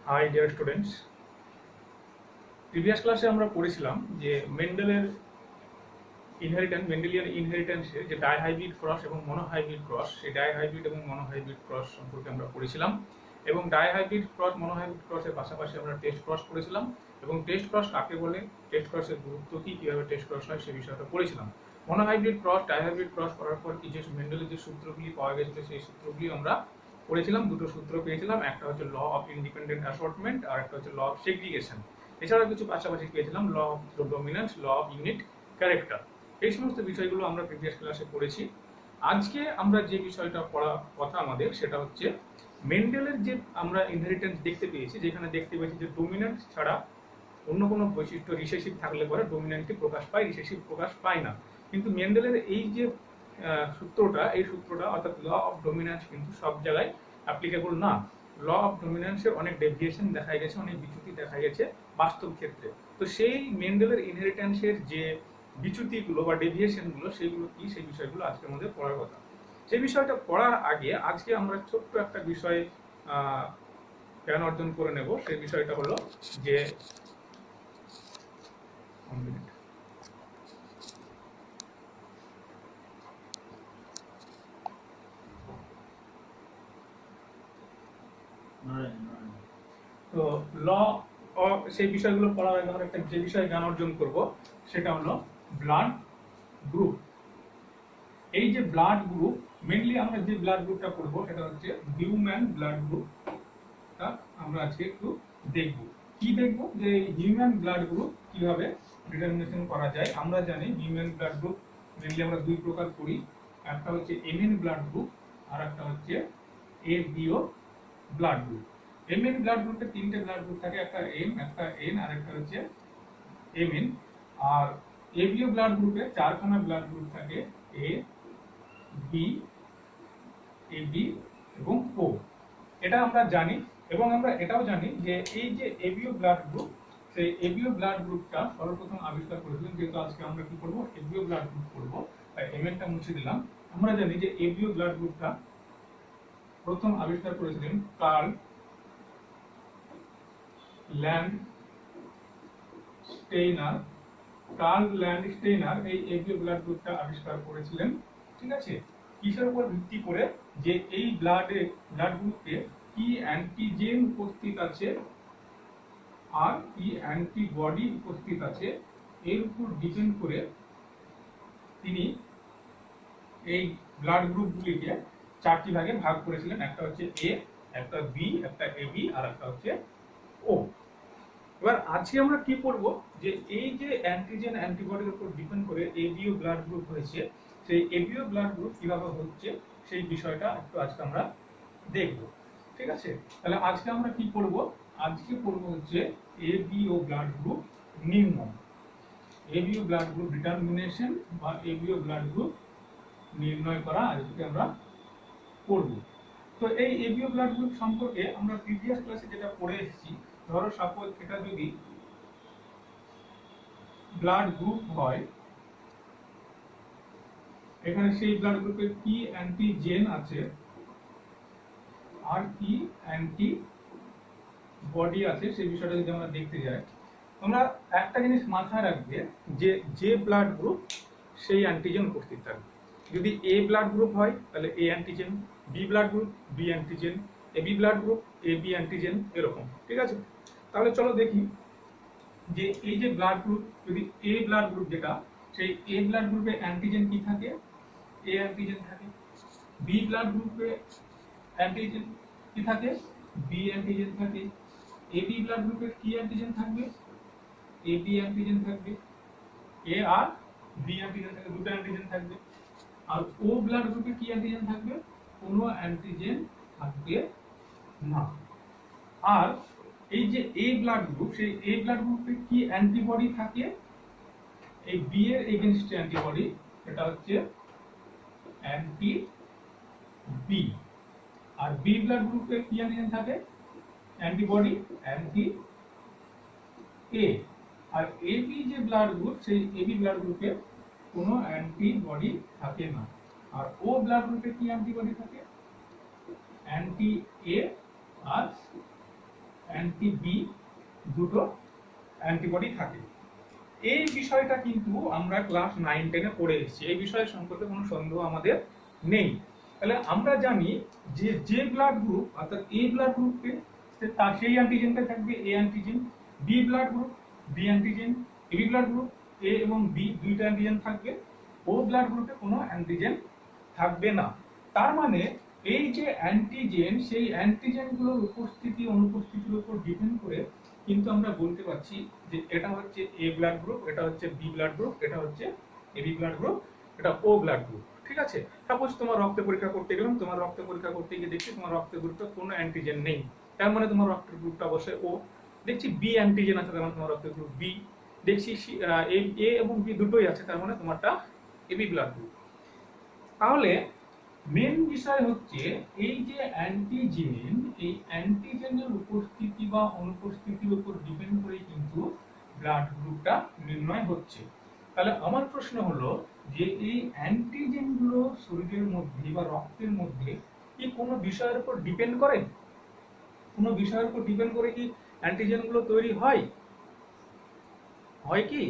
High dear students, previous ক্লাসে আমরা পড়েছিলাম যে মেন্ডেলিয়ান ইনহেরিটেন্সের যে ডাইহাইব্রিড ক্রস এবং মনোহাইব্রিড ক্রস, সেই ডাইহাইব্রিড এবং মনোহাইব্রিড ক্রস সম্পর্কে আমরা পড়েছিলাম। এবং ডাইহাইব্রিড ক্রস মনোহাইব্রিড ক্রসের পাশাপাশি আমরা টেস্ট ক্রস করেছিলাম এবং টেস্ট ক্রস কাকে বলে, টেস্ট ক্রসের গুরুত্ব কী, কীভাবে টেস্ট ক্রস হয় সে বিষয়টা পড়েছিলাম। মনোহাইব্রিড ক্রস ডাইহাইব্রিড ক্রস করার পর কি যে মেন্ডেলের যে সূত্রগুলি পাওয়া গেছিল সেই সূত্রগুলি আমরা পড়েছিলাম। দুটো সূত্র পেয়েছিলাম, একটা হচ্ছে ল অফ ইন্ডিপেন্ডেন্ট অ্যাসর্টমেন্ট আর একটা হচ্ছে ল অফ সেগ্রিগেশন। এছাড়াও কিছু পাশাপাশি পেয়েছিলাম law of dominance, law of unit character. এই সমস্ত বিষয়গুলো আমরা প্রিভিয়াস ক্লাসে পড়েছি। আজকে আমরা যে বিষয়টা পড়া কথা আমাদের সেটা হচ্ছে মেন্ডেলের যে আমরা ইনহেরিটেন্স দেখতে পেয়েছি, যেখানে দেখতে পেয়েছি যে ডোমিনেন্ট ছাড়া অন্য কোনো বৈশিষ্ট্য রিসেসিভ থাকলে পরে ডোমিনেন্টটি প্রকাশ পায়, রিসেসিভ প্রকাশ পায় না। কিন্তু মেন্ডেলের এই যে সূত্রটা অর্থাৎ ল অফ ডোমিনেন্স কিন্তু সব জায়গায় অ্যাপ্লিকেবল না। ল অফ ডোমিনেন্সের অনেক ডেভিয়েশন দেখা গেছে, অনেক বিচ্যুতি দেখা গেছে বাস্তব ক্ষেত্রে। তো সেই মেন্ডেলের ইনহেরিটেন্সের যে বিচ্যুতিগুলো বা ডেভিয়েশনগুলো, সেগুলো কি, সেই বিষয়গুলো আজকের মধ্যে পড়ার কথা। সেই বিষয়টা পড়ার আগে আজকে আমরা ছোট্ট একটা বিষয় জ্ঞান অর্জন করে নেব। সেই বিষয়টা হলো যে তো ল সেই বিষয়গুলো পড়ার আগে আমরা একটা যে বিষয়ে জ্ঞান অর্জন করব সেটা হলো ব্লাড গ্রুপ। এই যে ব্লাড গ্রুপ, মেইনলি আমরা যে ব্লাড গ্রুপটা পড়বো সেটা হচ্ছে হিউম্যান ব্লাড গ্রুপটা আমরা আজকে একটু দেখব। কি দেখব, যে হিউম্যান ব্লাড গ্রুপ কিভাবে ডিটারমিনেশন করা যায়। আমরা জানি হিউম্যান ব্লাড গ্রুপ মেইনলি আমরা দুই প্রকার করি, একটা হচ্ছে এমএন ব্লাড গ্রুপ আর একটা হচ্ছে ABO blood group. MN blood গ্রুপে তিনটে ব্লাড গ্রুপ থাকে, একটা এম, একটা এন আর একটা হচ্ছে এমএন। আর এবিও ব্লাড গ্রুপে চারখানা ব্লাড গ্রুপ থাকে, এ, বি, এবি এবং ও। এটা আমরা জানি এবং আমরা এটাও জানি যে এই যে এবিও ব্লাড গ্রুপ, সেই এবিও ব্লাড গ্রুপটা সর্বপ্রথম আবিষ্কার করেছিলেন, যেহেতু আজকে আমরা কি করব, এবিও ব্লাড গ্রুপ করব, তাই এমএনটা মুছে দিলাম। আমরা জানি যে এবিও ব্লাড গ্রুপটা প্রথম আবিষ্কার করেছিলেন কার্ল ল্যান্ডস্টেইনার। এই এবিও ব্লাড গ্রুপটা আবিষ্কার করেছিলেন। ঠিক আছে, কিসের উপর ভিত্তি করে, যে এই ব্লাড গ্রুপে কি অ্যান্টিজেন উপস্থিত আছে আর কি অ্যান্টিবডি উপস্থিত আছে, এর উপর ডিপেন্ড করে তিনি এই ব্লাড গ্রুপগুলিকে চারটি ভাগে ভাগ করেছিলেন। একটা হচ্ছে এ, একটা বি, একটা এবি আর একটা হচ্ছে ও। এবার আজকে আমরা কি করব, যে এই যে অ্যান্টিজেন অ্যান্টিবডির উপর ডিপেন্ড করে এবিও ব্লাড গ্রুপ হয়েছে, সেই এবিও ব্লাড গ্রুপ কিভাবে হচ্ছে সেই বিষয়টা একটু আজকে আমরা দেখব। ঠিক আছে, তাহলে আজকে আমরা কি করব, আজকে করব হচ্ছে এবিও ব্লাড গ্রুপ নির্ণয়, এবিও ব্লাড গ্রুপ ডিটারমিনেশন বা এবিও ব্লাড গ্রুপ নির্ণয় করা আজকে আমরা করব। তো এই এবিও ব্লাড গ্রুপ সম্পর্কে আমরা প্রিভিয়াস ক্লাসে যেটা পড়ে এসেছি, ধরো সাপোজ এটা যদি ব্লাড গ্রুপ হয়, এখানে সেই ব্লাড গ্রুপে কি অ্যান্টিজেন আছে আর কি অ্যান্টিবডি আছে সেই বিষয়টা যদি আমরা দেখতে যাই, তোমরা একটা জিনিস মাথায় রাখবে, যে ব্লাড গ্রুপ সেই অ্যান্টিজেন উপস্থিত থাকবে। যদি এ ব্লাড গ্রুপ হয় তাহলে A antigen, B blood group B antigen, AB blood group AB antigen, এরকম। ঠিক আছে, তাহলে চলো দেখি যে এই যে ব্লাড গ্রুপ, যদি এ ব্লাড গ্রুপ যেটা, সেই এ ব্লাড গ্রুপে অ্যান্টিজেন কি থাকে, এ অ্যান্টিজেন থাকে। বি ব্লাড গ্রুপে অ্যান্টিজেন কি থাকে, বি অ্যান্টিজেন থাকে। এবি ব্লাড গ্রুপে কি অ্যান্টিজেন থাকবে, এবি অ্যান্টিজেন থাকবে। এ আর বি অ্যান্টিজেন থাকবে, দুটো অ্যান্টিজেন থাকবে। আর ও ব্লাড গ্রুপে কি অ্যান্টিজেন থাকবে, কোনো অ্যান্টিজেন থাকবে না। আর এই যে এ ব্লাড গ্রুপ, সেই এ ব্লাড গ্রুপে কি অ্যান্টিবডি থাকে, এই বি এর এগেইনস্ট অ্যান্টিবডি, এটা হচ্ছে অ্যান্টি বি। আর বি ব্লাড গ্রুপে কি অ্যান্টিজেন থাকে, অ্যান্টিবডি অ্যান্টি এ। আর এবি যে ব্লাড গ্রুপ, সেই এবি ব্লাড গ্রুপে কোনো অ্যান্টিবডি থাকে না। আর ও ব্লাড গ্রুপে কি অ্যান্টিবডি থাকে, অ্যান্টি এ আর অ্যান্টি বি দুটো অ্যান্টিবডি থাকে। এই বিষয়টা কিন্তু আমরা ক্লাস 9-10-এ পড়ে এসেছি, এই বিষয় সম্পর্কে কোনো সন্দেহ আমাদের নেই। তাহলে আমরা জানি যে যে ব্লাড গ্রুপ অর্থাৎ এ ব্লাড গ্রুপে তার সেই অ্যান্টিজেনটা থাকবে A antigen, B blood group B antigen, AB blood group A এবং বি দুইটা অ্যান্টিজেন থাকবে, ও ব্লাড গ্রুপে কোনো অ্যান্টিজেন থাকবে না। তার মানে এই যে অ্যান্টিজেন, সেই অ্যান্টিজেনগুলোর উপস্থিতি অনুপস্থিতির উপর ডিপেন্ড করে কিন্তু আমরা বলতে পারছি যে এটা হচ্ছে এ ব্লাড গ্রুপ, এটা হচ্ছে বি ব্লাড গ্রুপ, এটা হচ্ছে এবি ব্লাড গ্রুপ, এটা ও ব্লাড গ্রুপ। ঠিক আছে, সাপোজ তোমার রক্ত পরীক্ষা করতে গেলাম, তোমার রক্ত পরীক্ষা করতে গিয়ে দেখছি তোমার রক্তের গ্রুপে কোনো অ্যান্টিজেন নেই, তার মানে তোমার রক্তের গ্রুপটা অবশ্যই ও। দেখছি বি অ্যান্টিজেন আছে, তার মানে তোমার রক্তের গ্রুপ বি। দেখছি এ এবং বি দুটোই আছে, তার মানে তোমারটা এবি ব্লাড গ্রুপ। তাহলে মেন বিষয় হচ্ছে এই যে অ্যান্টিজেন, এই অ্যান্টিজেনের উপস্থিতি বা অনুপস্থিতির উপর ডিপেন্ড করে কিন্তু ব্লাড গ্রুপটা নির্ণয় হচ্ছে। তাহলে আমার প্রশ্ন হলো যে এই অ্যান্টিজেনগুলো শরীরের মধ্যে বা রক্তের মধ্যে কি কোনো বিষয়ের উপর ডিপেন্ড করে? কোনো বিষয়ের উপর ডিপেন্ড করে কি অ্যান্টিজেনগুলো তৈরি হয়? হয় কি?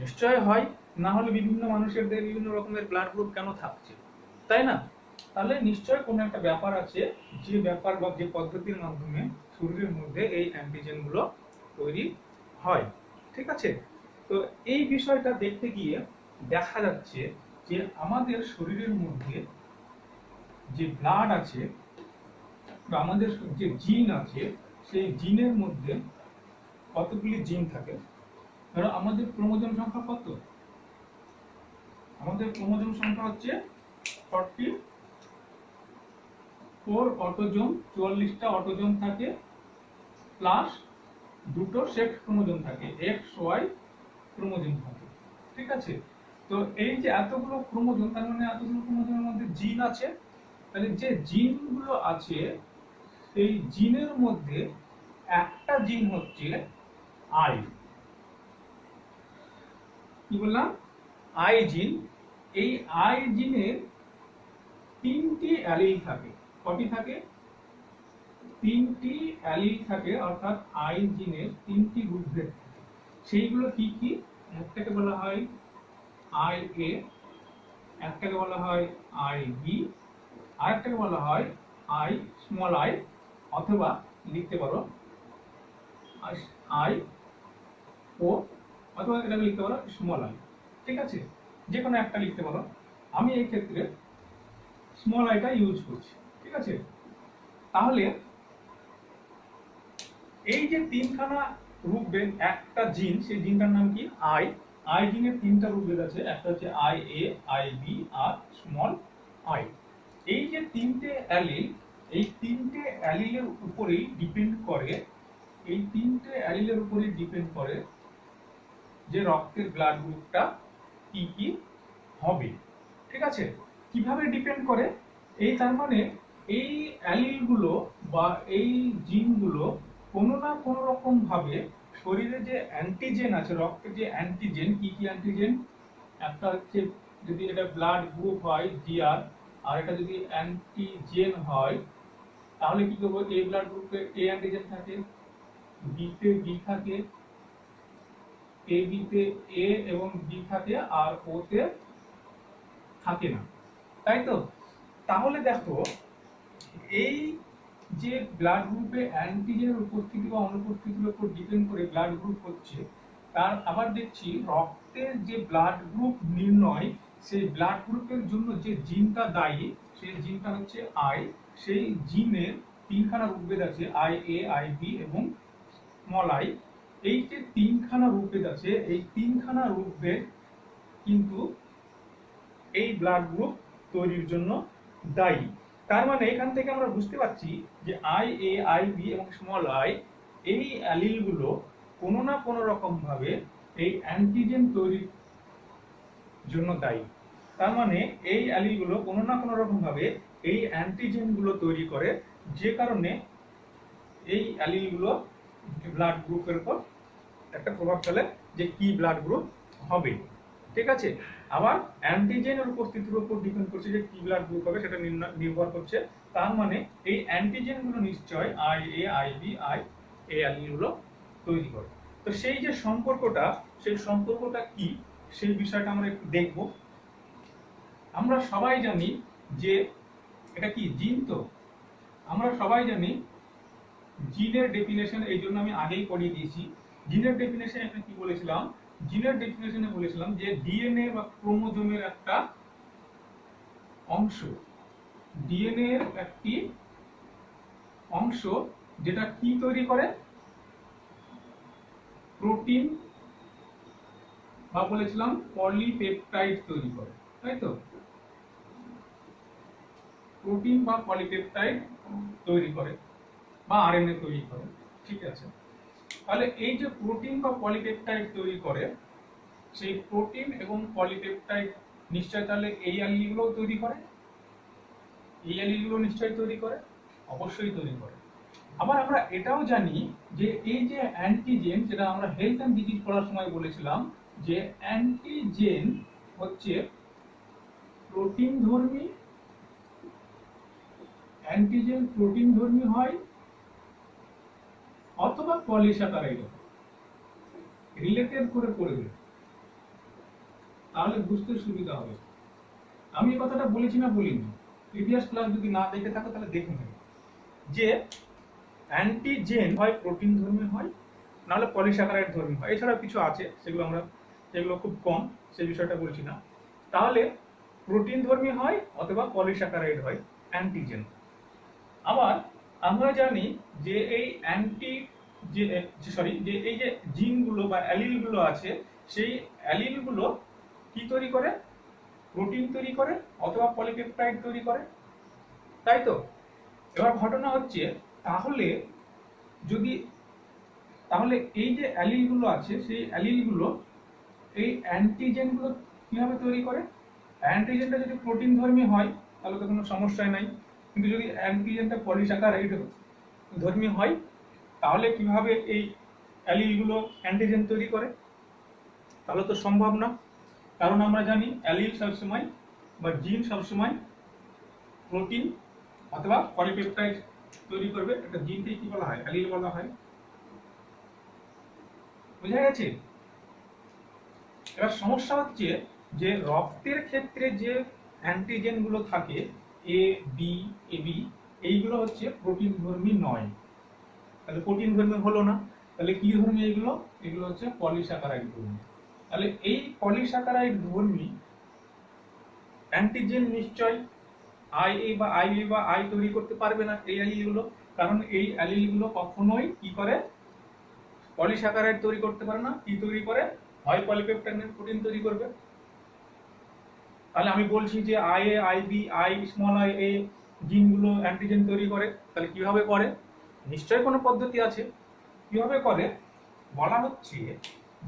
নিশ্চয় হয়, না হলে বিভিন্ন মানুষের বিভিন্ন রকমের ব্লাড গ্রুপ কেন থাকছে, তাই না? তাহলে নিশ্চয় কোনো একটা ব্যাপার আছে, যে ব্যাপার বা যে পদ্ধতির মাধ্যমে শরীরের মধ্যে এই অ্যান্টিজেনগুলো তৈরি হয়। ঠিক আছে, তো এই বিষয়টা দেখতে গিয়ে দেখা যাচ্ছে যে আমাদের শরীরের মধ্যে যে ব্লাড আছে বা আমাদের যে জিন আছে, সেই জিনের মধ্যে কতগুলি জিন থাকে। ধরো আমাদের ক্রোমোজোম সংখ্যা কত? আমাদের ক্রোমোজোম সংখ্যা হচ্ছে 44 অটোজোম, 44টা অটোজোম থাকে, প্লাস দুটো সেক্স ক্রোমোজোম থাকে, এক্স ওয়াই ক্রোমোজোম থাকে। ঠিক আছে, তো এই যে এতগুলো ক্রোমোজোম, তার মানে এতগুলো ক্রোমোজোমের মধ্যে জিন আছে। তাহলে যে জিনগুলো আছে, সেই জিনের মধ্যে একটা জিন হচ্ছে আই। কি বললাম? আই জিন। এই আই জিনের 3টি অ্যালিল থাকে। কটি থাকে? 3টি অ্যালিল থাকে, অর্থাৎ আই জিনের 3টি রূপভেদ থাকে। সেইগুলো কি কি? একটাকে বলা হয় আই এ, একটাকে বলা হয় আই বি, আরেকটাকে বলা হয় আই স্মল আই, অথবা লিখতে পারো আই ও, অথবা এটাকে লিখতে পারো স্মল আই। ঠিক আছে, যে কোনো একটা লিখতে পারো। আমি এই ক্ষেত্রে স্মল আইটা ইউজ করছি। ঠিক আছে, তাহলে এই যে তিনখানা রূপভেদ একটা জিন, সেই জিনটার নাম কি? আই। আই জিনের 3টা রূপভেদ আছে, একটা হচ্ছে আই এ, আই বি আর স্মল আই। এই যে 3টে অ্যালিল, এই 3টে অ্যালিলের উপরেই ডিপেন্ড করে, এই 3টে অ্যালিলের উপরেই ডিপেন্ড করে যে রক্তের ব্লাড গ্রুপটা কি কি হবে। ঠিক আছে, কিভাবে ডিপেন্ড করে? এই তার মানে এই অ্যালিলগুলো বা এই জিনগুলো কোনো না কোনো রকম ভাবে শরীরে যে অ্যান্টিজেন আছে, রক্তের যে অ্যান্টিজেন, কি কি অ্যান্টিজেন? একটা হচ্ছে, যদি এটা ব্লাড গ্রুপ হয় জিআর, আর এটা যদি অ্যান্টিজেন হয়, তাহলে কি করবো? এ ব্লাড গ্রুপে এ অ্যান্টিজেন থাকে, বিতে বি থাকে, এ বিতে এ এবং বি থাকে, আর ওতে থাকে না, তাই তো? তাহলে দেখো, এই যে ব্লাড গ্রুপে অ্যান্টিজেনের উপস্থিতি বা অনুপস্থিতির উপর ডিপেন্ড করে ব্লাড গ্রুপ হচ্ছে, তার আবার দেখছি রক্তের যে ব্লাড গ্রুপ নির্ণয়, সেই ব্লাড গ্রুপের জন্য যে জিনটা দায়ী, সেই জিনটা হচ্ছে আই। সেই জিনের 3খানা রূপভেদ আছে, আই এ, আই বি এবং স্মল আই। এই যে 3খানা রূপভেদ আছে, এই 3খানা রূপভেদ কিন্তু এই ব্লাড গ্রুপ তৈরির জন্য দায়ী। তার মানে এখান থেকে আমরা বুঝতে পারছি যে আই এ, আই বি এবং স্মল আই, এই অ্যালিলগুলো কোনো না কোনো রকম ভাবে এই অ্যান্টিজেন তৈরির জন্য দায়ী। তার মানে এই অ্যালিলগুলো কোনো না কোনো রকম ভাবে এই অ্যান্টিজেনগুলো তৈরি করে, যে কারণে এই অ্যালিলগুলো ব্লাড গ্রুপের উপর একটা প্রভাব ফেলে যে কি ব্লাড গ্রুপ হবে। ঠিক আছে। আবার অ্যান্টিজেনের উপস্থিতির উপর ডিপেন্ড করছে যে কি ব্লাড গ্রুপ হবে, সেটা নির্ভর করছে। তার মানে এই অ্যান্টিজেন গুলো নিশ্চয় I A I B I A allele গুলো তৈরি করে। তো সেই যে সম্পর্কটা, সেই সম্পর্কটা কি, সেই বিষয়টা আমরা একটু দেখব। আমরা সবাই জানি যে এটা কি জিন। তো আমরা সবাই জানি জিনের ডেফিনেশন, এই জন্য আমি আগেই পড়িয়ে দিয়েছি। জিনের ডেফিনেশন এখানে কি বলেছিলাম, জিনের ডেফিনেশনে বলেছিলাম যে ডিএনএ বা ক্রোমোজোমের একটা অংশ, ডিএনএ এর একটি অংশ যেটা কি তৈরি করে, প্রোটিন বা বলেছিলাম পলিপেপটাইড তৈরি করে, তাই তো? প্রোটিন বা পলিপেপটাইড তৈরি করে বা আরএনএ তৈরি করে, ঠিক আছে। তাহলে এই যে প্রোটিন বা পলিপেপটাইড তৈরি করে, সেই প্রোটিন এবং পলিপেপটাইড নিশ্চয় তাহলে এই অ্যালিলগুলো তৈরি করে, এই অ্যালিলগুলো নিশ্চয়ই তৈরি করে, অবশ্যই তৈরি করে। আবার আমরা এটাও জানি যে এই যে অ্যান্টিজেন, যেটা আমরা হেলথ অ্যান্ড ডিজিজ পড়ার সময় বলেছিলাম যে অ্যান্টিজেন হচ্ছে প্রোটিন ধর্মী, অ্যান্টিজেন প্রোটিন ধর্মী হয় অথবা পলিস্যাকারাইড, রিলেটেড করে পড়বে, তাহলে বুঝতে সুবিধা হবে। আমি এই কথাটা বলেছি না বলিনি? প্রিভিয়াস ক্লাস যদি না দেখে থাকো তাহলে দেখে নেবে যে অ্যান্টিজেন হয় প্রোটিন ধর্মী হয়, নাহলে পলিস্যাকারাইড ধর্মী হয়। এছাড়াও কিছু আছে, সেগুলো খুব কম, সেই বিষয়টা বলছি না। তাহলে প্রোটিন ধর্মী হয় অথবা পলিস্যাকারাইড হয় অ্যান্টিজেন। আবার আমরা জানি যে এই যে এই যে জিনগুলো বা অ্যালিলগুলো আছে, সেই অ্যালিলগুলো কি তৈরি করে, প্রোটিন তৈরি করে অথবা পলিপেপটাইড তৈরি করে, তাই তো? এবার ঘটনা হচ্ছে তাহলে যদি তাহলে এই যে অ্যালিলগুলো আছে, সেই অ্যালিলগুলো এই অ্যান্টিজেনগুলো কিভাবে তৈরি করে? অ্যান্টিজেনটা যদি প্রোটিন ধর্মী হয় তাহলে তো কোনো সমস্যাই নাই, কিন্তু যদি অ্যান্টিজেনটা পলিস্যাকারাইড ধর্মী হয় তাহলে কিভাবে এই অ্যালিলগুলো অ্যান্টিজেন তৈরি করে? তাহলে তো সম্ভব না, কারণ আমরা জানি অ্যালিল সবসময় বা জিন সবসময় প্রোটিন অথবা পলিপেপটাইড তৈরি করবে। একটা জিনকে কি বলা হয়? অ্যালিল বলা হয়। বুঝা গেছে? এবার সমস্যা হচ্ছে যে রক্তের ক্ষেত্রে যে অ্যান্টিজেন গুলো থাকে এ বি এবি, এইগুলো হচ্ছে প্রোটিন ধর্মী নয়। তাহলে প্রোটিন ধর্মী হলো না, তাহলে কি ধর্মী এগুলো? এগুলো হচ্ছে পলিস্যাকারাইড ধর্মী। তাহলে এই পলিস্যাকারাইড ধর্মী অ্যান্টিজেন নিশ্চয় আই এ বা আই বি বা আই তৈরি করতে পারবে না এই অ্যালিলগুলো, কারণ এই অ্যালিলগুলো কখনোই কি করে, পলিস্যাকারাইড তৈরি করতে পারে না। কি তৈরি করে? হয় পলিপেপটাইড প্রোটিন তৈরি করবে। তাহলে আমি বলছি যে I A I B I small I A জিনগুলো অ্যান্টিজেন তৈরি করে, তাহলে কিভাবে করে? নিশ্চয়ই কোনো পদ্ধতি আছে। কিভাবে করে? বলা হচ্ছে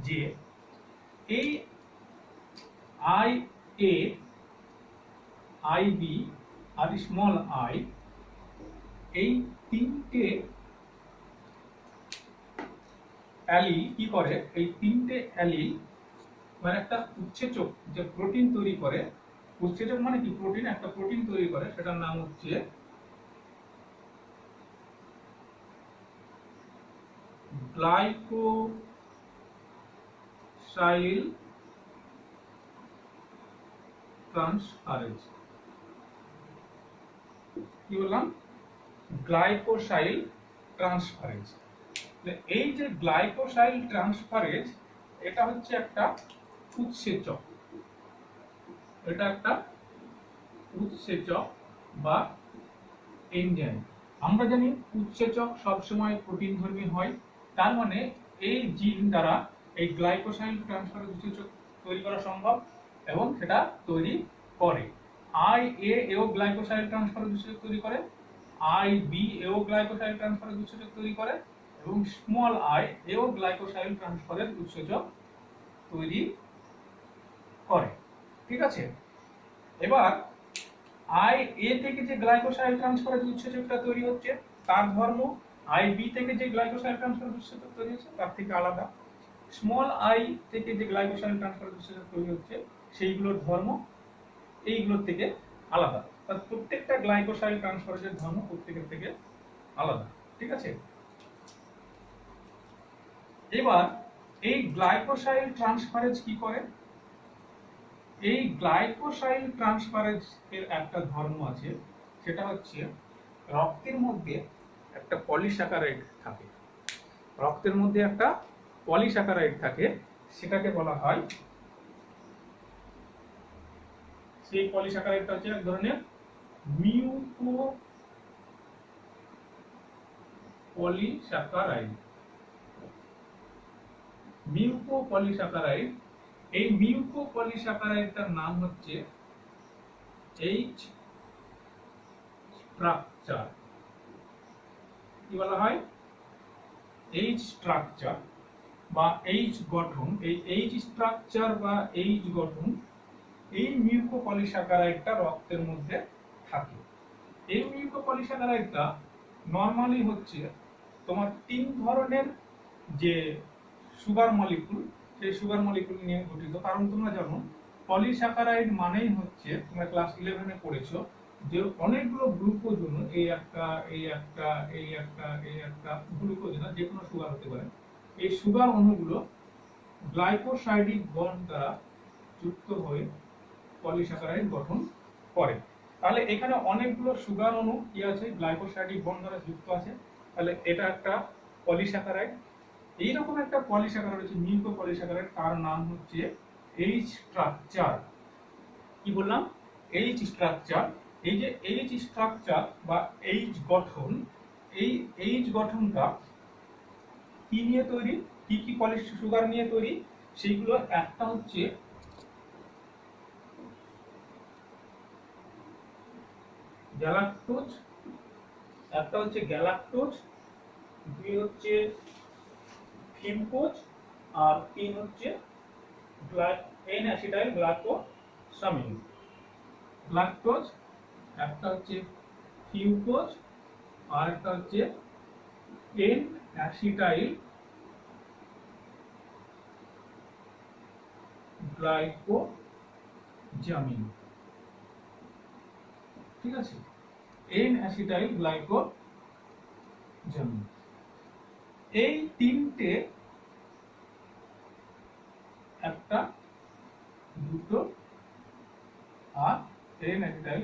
যে এই আই এ আই বি আর স্মল আই, এই তিনটে অ্যালিল কি করে, এই তিনটে অ্যালিল মানে একটা উৎসেচক যে প্রোটিন তৈরি করে, উৎসেচক মানে কি, প্রোটিন, একটা প্রোটিন তৈরি করে, সেটার নাম হচ্ছে গ্লাইকোসাইল ট্রান্সফারেজ। কি বললাম? গ্লাইকোসাইল ট্রান্সফারেজ। এই যে গ্লাইকোসাইল ট্রান্সফারেজ, এটা হচ্ছে একটা উৎসেচক, এটা একটা উৎসেচক বা এনজাইম। আমরা জানি উৎসেচক সবসময় প্রোটিন ধর্মী হয়, তার মানে এই জিন দ্বারা এই গ্লাইকোসাইল ট্রান্সফারেজ উৎসেচক তৈরি করা সম্ভব এবং সেটা তৈরি করে। আই এ এও গ্লাইকোসাইল ট্রান্সফারেজ উৎসেচক তৈরি করে, আই বি এও গ্লাইকোসাইল ট্রান্সফারেজ উৎসেচক তৈরি করে এবং স্মল আই এও গ্লাইকোসাইল ট্রান্সফারেজ উৎসেচক তৈরি করে। ঠিক আছে? এবার আই এ থেকে যে গ্লাইকোসাইল ট্রান্সফারেজ উৎসেচকটা তৈরি হচ্ছে তার ধর্ম আই বি থেকে যে গ্লাইকোসাইল ট্রান্সফারেজ উৎসেচক তৈরি হচ্ছে তার থেকে আলাদা। স্মল আই থেকে যে গ্লাইকোসাইল ট্রান্সফারেজ উৎসেচক তৈরি হচ্ছে সেইগুলোর ধর্ম এইগুলোর থেকে আলাদা। প্রত্যেকটা গ্লাইকোসাইল ট্রান্সফারেজের ধর্ম প্রত্যেকের থেকে আলাদা। ঠিক আছে, এবার এই গ্লাইকোসাইল ট্রান্সফারেজ কি করে? এই গ্লাইকোসাইল ট্রান্সফারেজ এর একটা ধর্ম আছে, সেটা হচ্ছে রক্তের মধ্যে একটা পলিস্যাকারাইড থাকে। রক্তের মধ্যে একটা পলিস্যাকারাইড থাকে, সেটাকে বলা হয়, সেই পলিস্যাকারাইডটা হচ্ছে এক ধরনের মিউকোপলিস্যাকারাইড। মিউকোপলিস্যাকারাইড, এই মিউকোপলিস্যাকারাইডটার নাম হচ্ছে এইচ স্ট্রাকচার। কি বলা হয়? এইচ স্ট্রাকচার বা এইচ গঠন। এই এইচ স্ট্রাকচার বা এইচ গঠন এই মিউকোপলিস্যাকারাইডটা রক্তের মধ্যে থাকে। এই মিউকোপলিস্যাকারাইডটা নরমালি হচ্ছে তোমার 3 ধরনের যে সুগার মলিকুল, সেই সুগার মলিকুল নিয়ে গঠিত। কারণ তোমরা জানো পলিস্যাকারাইড মানেই হচ্ছে, তোমরা ক্লাস 11-এ পড়েছো যে অনেকগুলো গ্লুকোজ অণু, এই একটা গ্লুকোজ না, যে কোনো সুগার হতে পারে, এই সুগার অণুগুলো গ্লাইকোসাইডিক বন্ড দ্বারা যুক্ত হয়ে পলিস্যাকারাইড গঠন করে। তাহলে এখানে অনেকগুলো সুগার অণু কি আছে? গ্লাইকোসাইডিক বন্ড দ্বারা যুক্ত আছে। তাহলে এটা একটা পলিস্যাকারাইড। এইরকম একটা পলিস্যাকারাইড হচ্ছে মিউকোপলিস্যাকারাইড, তার নাম হচ্ছে এইচ স্ট্রাকচার। কি বললাম? H structure. এই যে এইচ স্ট্রাকচার বা এইচ গঠন, এই এইচ গঠনটা কি নিয়ে তৈরি? কি কি সুগার নিয়ে তৈরি? সেইগুলো একটা হচ্ছে গ্যালাক্টোজ, একটা হচ্ছে গ্যালাক্টোজ, দুই হচ্ছে ফিউকোজ, আর তিন হচ্ছে এন অ্যাসিটাইল গ্লাইকোসামিন। গ্লাক্টোজ, একটা হচ্ছে ফিউকোজ, আর একটা হচ্ছে এন অ্যাসিটাইল গ্লাইকোজামিন। ঠিক আছে, এন অ্যাসিটাইল গ্লাইকোজামিন। এই তিনটে, একটা, দুটো, আর এন অ্যাসিটাইল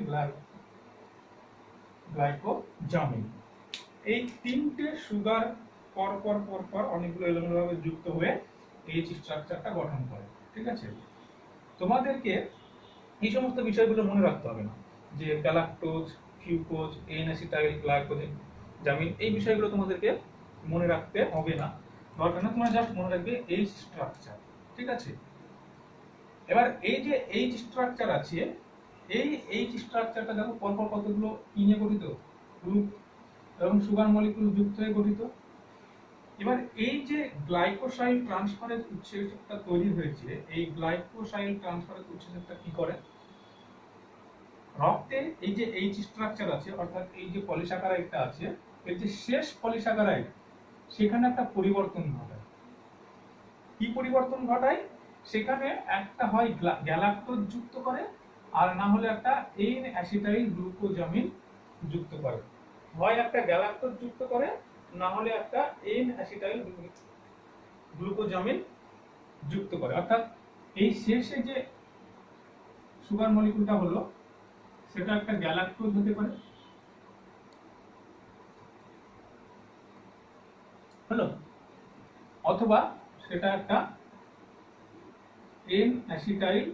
গ্লাইকোজামিন, এই তিনটে সুগার পর অনেকগুলো এলোমেলোভাবে যুক্ত হয়ে এইচ স্ট্রাকচারটা গঠন করে। ঠিক আছে, তোমাদেরকে এই সমস্ত বিষয়গুলো মনে রাখতে হবে না, যে গ্যালাক্টোজ, ফিউকোজ, এন অ্যাসিটাইল গ্লাইকোজামিন, এই বিষয়গুলো তোমাদেরকে মনে রাখতে হবে না, দরকার না। তোমরা জাস্ট মনে রাখবে এইচ স্ট্রাকচার। ঠিক আছে, এবার এই যে এইচ স্ট্রাকচার আছে, এই এইচ স্ট্রাকচারটা দেখো পরপর কতগুলো কি নিয়ে গঠিত? গ্রুপ এবং সুগার মলিকুল যুক্ত হয়ে গঠিত। এবার এই যে গ্লাইকোসাইল ট্রান্সফারেজ উৎসেচকটা তৈরি হয়েছে, এই গ্লাইকোসাইল ট্রান্সফারেজ উৎসেচকটা কি করে? রক্তে এই যে এইচ স্ট্রাকচার আছে, অর্থাৎ এই যে পলিস্যাকারাইডটা আছে, এর যে শেষ পলিস্যাকারাইড, সেখানে একটা পরিবর্তন ঘটায়। কি পরিবর্তন ঘটায়? সেখানে একটা হয় গ্যালাক্টোজ যুক্ত করে, আর না হলে একটা এন অ্যাসিটাইল গ্লুকোজামিন যুক্ত করে। হয় একটা গ্যালাক্টোজ যুক্ত করে, না হলে একটা এন অ্যাসিটাইল গ্লুকোজামিন যুক্ত করে। অর্থাৎ এই শেষে যে সুগার মলিকুলটা হলো, সেটা একটা গ্যালাক্টোজ হতে পারে, হলো, অথবা সেটা একটা এন অ্যাসিটাইল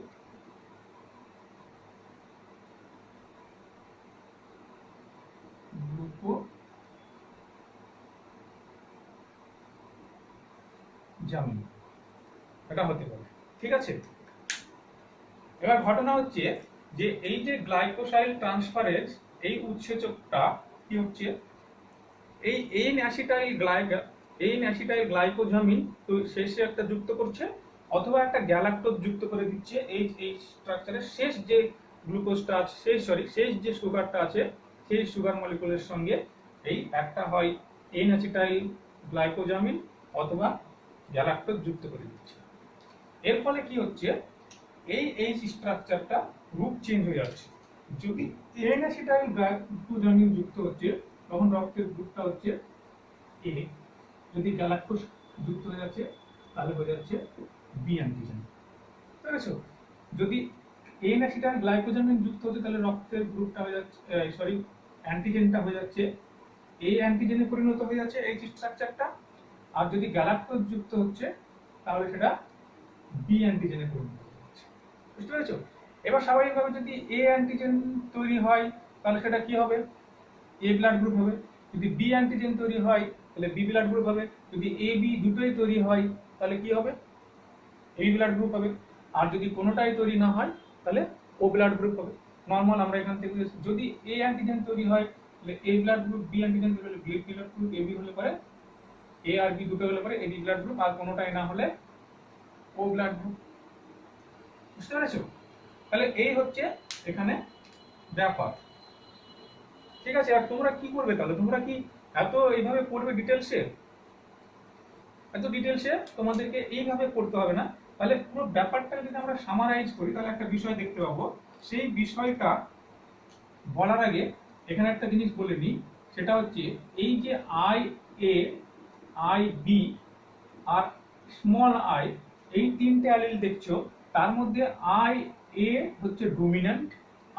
গ্লুকোজামিন, এটা হতে পারে। ঠিক আছে, এবার ঘটনা হচ্ছে যে এই যে গ্লাইকোসাইল ট্রান্সফারেজ, এই উৎসেচকটা কি হচ্ছে, এই এন অ্যাসিটাইল গ্লাইকোজামিন তো শেষে একটা যুক্ত করছে, অথবা একটা গ্যালাক্টোজ যুক্ত করে দিচ্ছে এই স্ট্রাকচারের শেষ যে গ্লুকোজটা আছে, শেষ যে সুগারটা আছে, সেই সুগার মলিকুলের সঙ্গে। এই একটা হয় এন অ্যাসিটাইল গ্লাইকোজামিন অথবা গ্যালাক্টোজ যুক্ত করে দিচ্ছি। এর ফলে কি হচ্ছে, এই এইচ স্ট্রাকচারটা রূপ চেঞ্জ হয়ে যাচ্ছে। যদি এন অ্যাসিটাইল গ্লাইকোজামিন যুক্ত হচ্ছে তখন রক্তের গ্রুপটা হচ্ছে এ, যদি গ্যালাক্টোজ যুক্ত হয়ে যাচ্ছে তাহলে হয়ে যাচ্ছে বি অ্যান্টিজেন। বুঝতে পেরেছো? যদি এন অ্যাসিটাইল গ্লাইকোজামিন যুক্ত হচ্ছে তাহলে রক্তের গ্রুপটা হয়ে যাচ্ছে অ্যান্টিজেনটা হয়ে যাচ্ছে এ অ্যান্টিজেনে পরিণত হয়ে যাচ্ছে এইচ স্ট্রাকচারটা। আর যদি গ্যালাক্টোজ যুক্ত হচ্ছে তাহলে সেটা বি অ্যান্টিজেনে পরিণত হয়ে যাচ্ছে। বুঝতে পেরেছো? এবার স্বাভাবিকভাবে যদি এ অ্যান্টিজেন তৈরি হয় তাহলে সেটা কি হবে, এ ব্লাড গ্রুপ হবে। যদি বি অ্যান্টিজেন তৈরি হয় তাহলে বি ব্লাড গ্রুপ হবে। যদি এ বি দুটোই তৈরি হয় তাহলে কি হবে, এই ব্লাড গ্রুপ হবে। আর যদি কোনোটাই তৈরি না হয় তাহলে ও ব্লাড গ্রুপ হবে। নর্মাল আমরা এখান থেকে যদি এ অ্যান্টিজেন তৈরি হয় তাহলে এ ব্লাড গ্রুপ, বি অ্যান্টিজেন তৈরি হলে B blood group, A B হলে পরে এ আর বি দুটো হলে পরে এ বি ব্লাড গ্রুপ, আর কোনোটাই না হলে ও ব্লাড গ্রুপ। বুঝতে পেরেছো? তাহলে এই হচ্ছে এখানে ব্যাপার। ঠিক আছে, আর তোমরা কি করবে তাহলে, তোমরা কি এত এইভাবে পড়বে ডিটেলসে? এত ডিটেলসে তোমাদেরকে এইভাবে পড়তে হবে না। তাহলে পুরো ব্যাপারটা যদি আমরা সামারাইজ করি তাহলে একটা বিষয় দেখতে পাবো। সেই বিষয়টা বলার আগে এখানে একটা জিনিস বলে নিই, সেটা হচ্ছে এই যে আই এ, আই বি আর স্মল আই, এই তিনটে অ্যালিল দেখছো, তার মধ্যে আই এ হচ্ছে ডোমিন্যান্ট,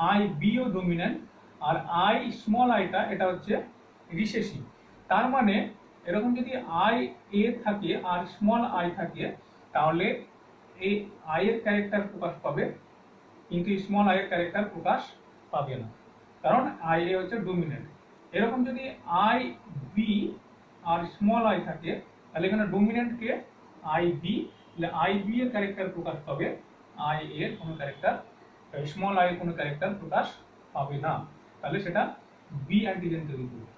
আই বি ও ডোমিন্যান্ট, আর আই স্মল আইটা এটা হচ্ছে রিসেসিভ। তার মানে এরকম যদি আই এ থাকে আর স্মল আই থাকে তাহলে এই আই এর ক্যারেক্টার প্রকাশ পাবে, কিন্তু স্মল আই এর ক্যারেক্টার প্রকাশ পাবে না, কারণ আই এ হচ্ছে ডোমিন্যান্ট। এরকম যদি আই বি আর স্মল আই থাকে তাহলে এখানে ডোমিন্যান্ট কে আই বি, তাহলে আই বি এর ক্যারেক্টার প্রকাশ পাবে, আই এর কোনো ক্যারেক্টার, স্মল আই এর কোনো ক্যারেক্টার প্রকাশ পাবে না, তাহলে সেটা বি অ্যান্টিজেন তৈরি করবে।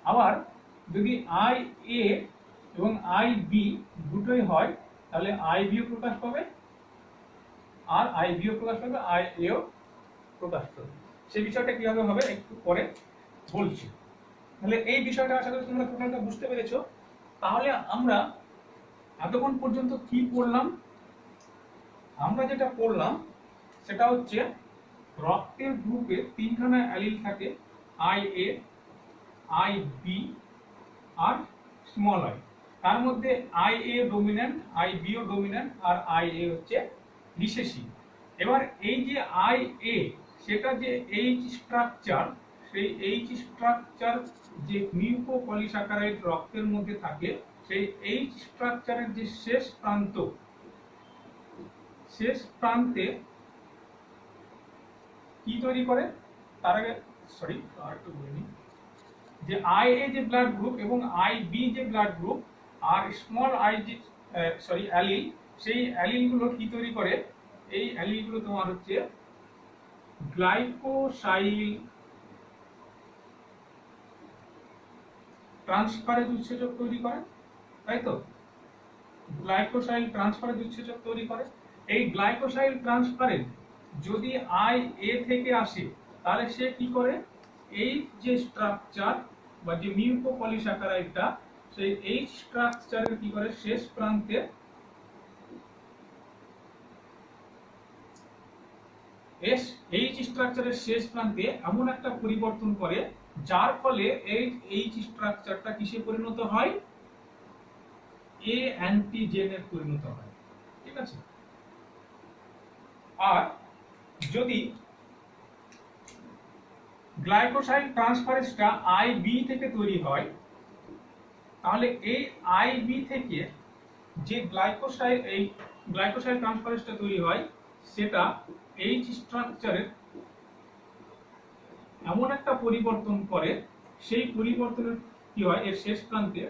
আবার যদি আই এ এবং আই বি দুটোই হয় তাহলে আই বিও প্রকাশ পাবে আর আই বিও প্রকাশ পাবে, আই এও প্রকাশ পাবে। সেই বিষয়টা কিভাবে হবে একটু পরে বলছি। তাহলে এই বিষয়টা আশা করি তোমরা টোটালটা বুঝতে পেরেছো। তাহলে আমরা এতক্ষণ পর্যন্ত কি পড়লাম? আমরা যেটা পড়লাম সেটা হচ্ছে রক্তের গ্রুপে তিনখানা অ্যালিল থাকে, আই এ, আই বি আর স্মল আই। তার মধ্যে I A dominant, I B ও ডোমিন্যান্ট, আর আই এ হচ্ছে রিসেসিভ। এবার এই যে আই এ, সেটা যে এইচ স্ট্রাকচার, সেই এইচ স্ট্রাকচার যে মিউকোপলিস্যাকারাইড রক্তের মধ্যে থাকে, সেই এইচ স্ট্রাকচারের যে শেষ প্রান্তে কি তৈরি করে, তার আগে আরেকটু বলে নিই যে আই এ যে ব্লাড গ্রুপ এবং আই বি যে ব্লাড গ্রুপ আর স্মল আই যে অ্যালিল, সেই অ্যালিলগুলো কি তৈরি করে, এই অ্যালিলগুলো তোমার হচ্ছে গ্লাইকোসাইল ট্রান্সফারেজ উৎসেচক তৈরি করে, তাই তো? গ্লাইকোসাইল ট্রান্সফারেজ উৎসেচক তৈরি করে। এই গ্লাইকোসাইল ট্রান্সফারেজ যদি আই এ থেকে আসে তাহলে সে কি করে, এই যে স্ট্রাকচার বা যে মিউকোপলিস্যাকারাইডটা, সেই এইচ স্ট্রাকচারের কি করে শেষ প্রান্তে এইচ স্ট্রাকচারের শেষ প্রান্তে এমন একটা পরিবর্তন করে যার ফলে এই এইচ স্ট্রাকচারটা কিসে পরিণত হয়, এ অ্যান্টিজেনে পরিণত হয়। ঠিক আছে? আর যদি গ্লাইকোসাইল ট্রান্সফারেজটা আই বি থেকে তৈরি হয় তাহলে এই আই বি থেকে যে গ্লাইকোসাইল ট্রান্সফারেজটা তৈরি হয় সেটা এইচ স্ট্রাকচারের এমন একটা পরিবর্তন করে, সেই পরিবর্তনের কি হয়, এর শেষ প্রান্তে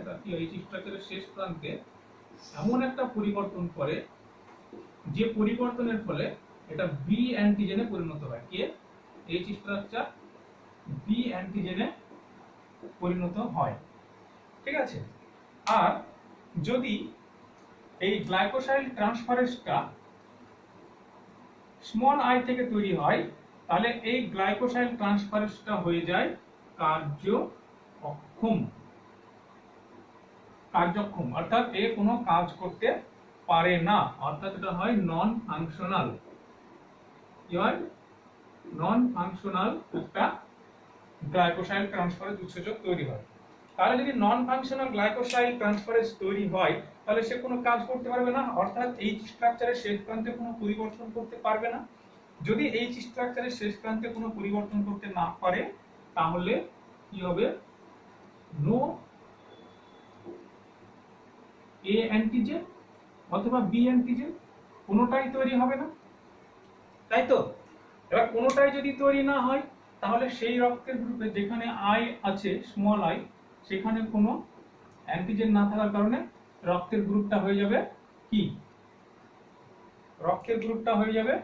এইচ স্ট্রাকচারের শেষ প্রান্তে এমন একটা পরিবর্তন করে যে পরিবর্তনের ফলে এটা বি অ্যান্টিজেনে পরিণত হয়। কে? এইচ স্ট্রাকচার বি অ্যান্টিজেনে পরিণত হয়। ঠিক আছে? আর যদি এই গ্লাইকোসাইল ট্রান্সফারেজটা স্মল আই থেকে তৈরি হয় তাহলে এই গ্লাইকোসাইল ট্রান্সফারেজটা হয়ে যায় কার্য অক্ষম। কার্যক্ষম, অর্থাৎ এ কোনো কাজ করতে পারে না, অর্থাৎ এটা হয় নন ফাংশনাল। কি হয়? নন ফাংশনাল একটা গ্লাইকোসাইল ট্রান্সফারেজ উৎসেচক তৈরি হয়। তাহলে যদি নন ফাংশনাল গ্লাইকোসাইল ট্রান্সফারেজ তৈরি হয় তাহলে সে কোনো কাজ করতে পারবে না, অর্থাৎ এইচ স্ট্রাকচারের শেষ প্রান্তে কোনো পরিবর্তন করতে পারবে না। যদি এইচ স্ট্রাকচারের শেষ প্রান্তে কোনো পরিবর্তন করতে না পারে তাহলে কি হবে? নো এ অ্যান্টিজেন অথবা বি অ্যান্টিজেন, কোনোটাই তৈরি হবে না, তাই তো? এবার কোনোটাই যদি তৈরি না হয় তাহলে সেই রক্তের গ্রুপে যেখানে আই আছে, স্মল আই, সেখানে কোনো অ্যান্টিজেন না থাকার কারণে রক্তের গ্রুপটা হয়ে যাবে কি? রক্তের গ্রুপটা হয়ে যাবে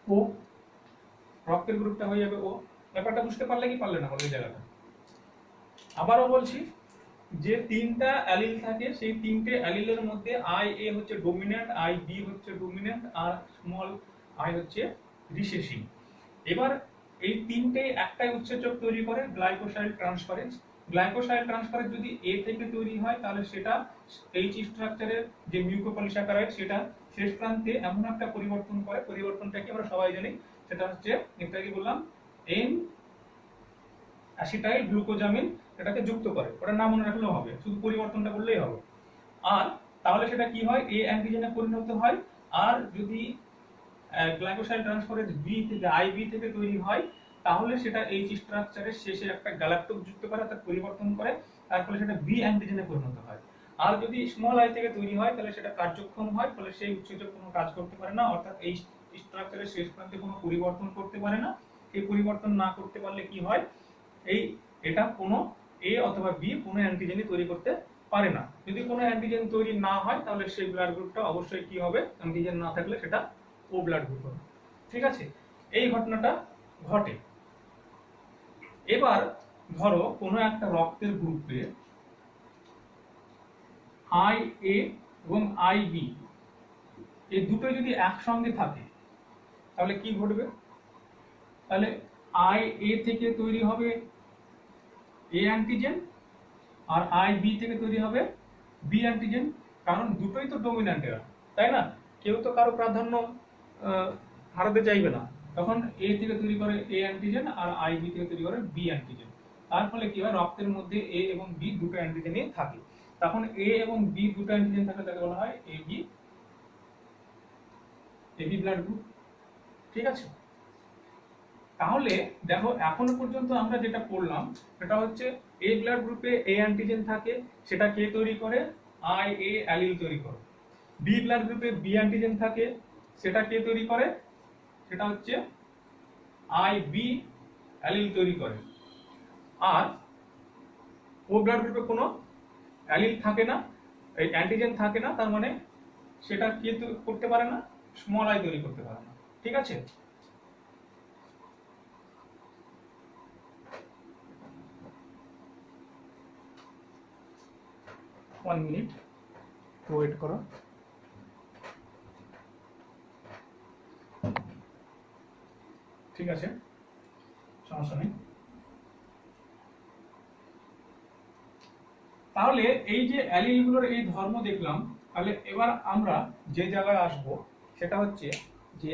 ও। রক্তের গ্রুপটা হয়ে যাবে ও। ব্যাপারটা বুঝতে পারলে কি পারলে না বলে জায়গাটা? আবারও বলছি, যে তিনটা অ্যালিল থাকে সেই তিনটে অ্যালিলের মধ্যে আই এ হচ্ছে ডোমিন্যান্ট, আই বি হচ্ছে ডোমিন্যান্ট, আর স্মল আই হচ্ছে রিসেসিভ। এবার এই তিনটে একটাই উৎসেচক তৈরি করে গ্লাইকোসাইল ট্রান্সফারেজ। গ্লাইকোসাইল ট্রান্সফারেজ যদি এ থেকে তৈরি হয় তাহলে সেটা এইচ স্ট্রাকচারের যে মিউকোপলিস্যাকারাইড সেটা শেষ প্রান্তে এমন একটা পরিবর্তন করে, পরিবর্তনটাকে আমরা সবাই জানি, সেটা হচ্ছে একটা কি বললাম, এন অ্যাসিটাইল গ্লুকোজামিন, এটাকে যুক্ত করে। ওটার নাম মনে রাখলেও হবে, শুধু পরিবর্তনটা করলেই হবে। আর তাহলে সেটা কি হয়? এ অ্যান্টিজেনে পরিণত হয়। আর যদি গ্লাইকোসাইল ট্রান্সফারেজ বি থেকে আইবি থেকে তৈরি হয় তাহলে সেটা এইচ স্ট্রাকচারের শেষে একটা গ্যালাক্টোজ যুক্ত করে, অর্থাৎ পরিবর্তন করে, তার ফলে সেটা বি অ্যান্টিজেনে পরিণত হয়। আর যদি স্মল আই থেকে তৈরি হয় তাহলে সেটা কার্যক্ষম হয়, ফলে সেই উৎসেচক কোনো কাজ করতে পারে না, অর্থাৎ এই স্ট্রাকচারের শেষ প্রান্তে কোনো পরিবর্তন করতে পারে না। এই পরিবর্তন না করতে পারলে কি হয়? এটা কোনো এ অথবা বি কোনো অ্যান্টিজেনই তৈরি করতে পারে না। যদি কোনো অ্যান্টিজেন তৈরি না হয় তাহলে সেই ব্লাড গ্রুপটা অবশ্যই কি হবে? অ্যান্টিজেন না থাকলে সেটা ও ব্লাড গ্রুপ হবে। ঠিক আছে, এই ঘটনাটা ঘটে। এবার ধরো কোনো একটা রক্তের গ্রুপে আই এ এবং আই বি এই দুটো যদি একসঙ্গে থাকে তাহলে কি ঘটবে? তাহলে আই এ থেকে তৈরি হবে এ অ্যান্টিজেন আর আই বি থেকে তৈরি হবে বি অ্যান্টিজেন, কারণ দুটোই তো ডোমিন্যান্ট এরা, তাই না? কেউ তো কারো প্রাধান্য হারাতে চাইবে না। তখন এ থেকে তৈরি করে এ অ্যান্টিজেন আর আই বি থেকে তৈরি করে বি অ্যান্টিজেন। তার ফলে কি হয়? রক্তের মধ্যে এ এবং বি দুটো অ্যান্টিজেনই থাকে। তখন এ এবং বি দুটো অ্যান্টিজেন থাকলে তাকে বলা হয় এবি ব্লাড গ্রুপ। ঠিক আছে, তাহলে দেখো এখনো পর্যন্ত আমরা যেটা পড়লাম সেটা হচ্ছে এ ব্লাড গ্রুপে এ অ্যান্টিজেন থাকে, সেটা কে তৈরি করে? আই এ অ্যালিল তৈরি করে। বি ব্লাড গ্রুপে বি অ্যান্টিজেন থাকে, সেটা কে তৈরি করে? সেটা হচ্ছে আই বি অ্যালিল তৈরি করে। আর ও ব্লাড গ্রুপে কোনো অ্যালিল থাকে না, এই অ্যান্টিজেন থাকে না, তার মানে সেটা কে করতে পারে না? স্মল আই তৈরি করতে পারে না। ঠিক আছে, ওয়ান মিনিট ওয়েট করো। ঠিক আছে, সমস্যা নেই। তাহলে এই যে অ্যালিলগুলোর এই ধর্ম দেখলাম, তাহলে এবার আমরা যে জায়গায় আসব সেটা হচ্ছে যে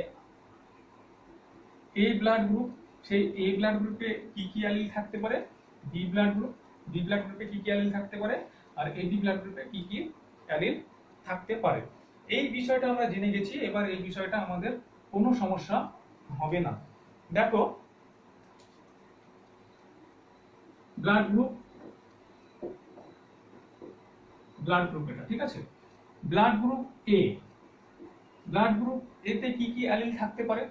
এ ব্লাড গ্রুপ, সেই এ ব্লাড গ্রুপে কি কি অ্যালিল থাকতে পারে, বি ব্লাড গ্রুপে কি কি অ্যালিল থাকতে পারে, আর এবি ব্লাড গ্রুপে কি কি অ্যালিল থাকতে পারে। এই বিষয়টা আমরা জেনে গেছি। এবার এই বিষয়টা আমাদের কোনো সমস্যা হবে না। দেখো ব্লাড গ্রুপ এটা, ঠিক আছে। ব্লাড গ্রুপ এ, এতে কি কি অ্যালিল থাকতে পারে?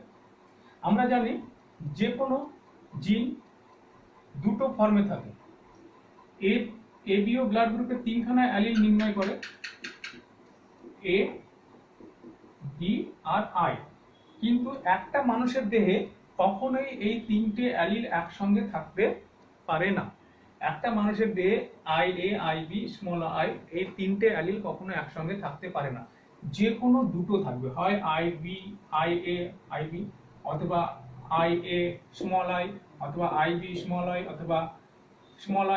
আমরা জানি যে কোনো জিন দুটো ফর্মে থাকে। এবিও ব্লাড গ্রুপে তিনখানা অ্যালিল নির্ণয় করে, এ, বি আর আই। কিন্তু একটা মানুষের দেহে কখনোই এই তিনটে অ্যালিল একসঙ্গে থাকতে পারে না। একটা মানুষের দেহে I A, I B, small I, এই তিনটে অ্যালিল কখনো একসঙ্গে থাকতে পারে না। যে কোনো দুটো থাকবে, হয় আইবি আইএ আইবি, অথবা আইএ স্মল আই, অথবা আইবি স্মল আই, অথবা স্মল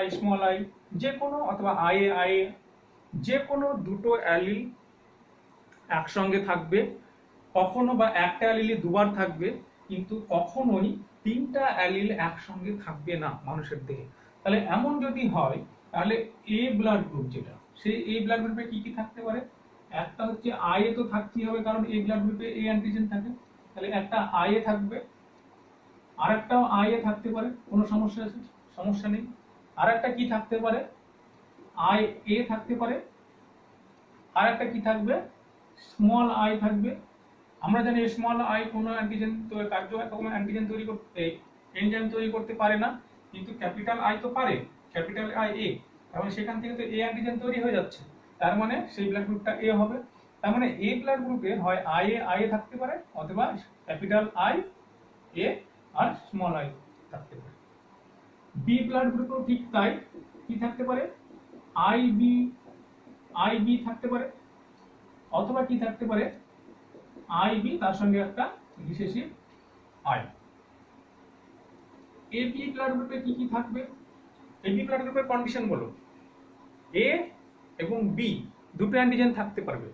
আই, যে কোনো, অথবা আইএ আইএ, যে কোনো দুটো অ্যালিল একসঙ্গে থাকবে। কখনো বা একটা অ্যালিলে দুবার থাকবে, কিন্তু কখনোই তিনটা অ্যালিল একসঙ্গে থাকবে না মানুষের দেহে। তাহলে এমন যদি হয়, তাহলে এ ব্লাড গ্রুপ যেটা, সেই এ ব্লাড গ্রুপে কি কি থাকতে পারে? একটা হচ্ছে আইএ তো থাকতেই হবে, কারণ এ ব্লাড গ্রুপে এ অ্যান্টিজেন থাকে। তাহলে একটা আইএ থাকবে, আর একটা আইএ থাকতে পারে, কোনো সমস্যা আছে? সমস্যা নেই। আর একটা কি থাকতে পারে? আই এ থাকতে পারে। আর একটা কি থাকবে? স্মল আই থাকবে। আমরা জানি স্মল আই কোনো অ্যান্টিজেন কোনো অ্যান্টিজেন তৈরি করতে, এনজাইম তৈরি করতে পারে না, কিন্তু ক্যাপিটাল আই তো পারে, ক্যাপিটাল আই এ। তাহলে সেখান থেকে তো এ অ্যান্টিজেন তৈরি হয়ে যাচ্ছে, তার মানে সেই ব্লাড গ্রুপটা এ হবে। তার মানে এ ব্লাড গ্রুপে হয় আই এ থাকতে পারে, অথবা ক্যাপিটাল আই এ আর স্মল আই থাকতে পারে। বি ব্লাড গ্রুপেও ঠিক তাই, কি থাকতে পারে? আই বি থাকতে পারে, অথবা কি থাকতে পারে? আইবি তার সঙ্গে একটা রিসেসিভ আই। এবি ব্লাড গ্রুপে কি কি থাকবে? এবি ব্লাড গ্রুপের কন্ডিশন বলো। এ এবং বি দুটো অ্যান্টিজেন থাকতে পারবে,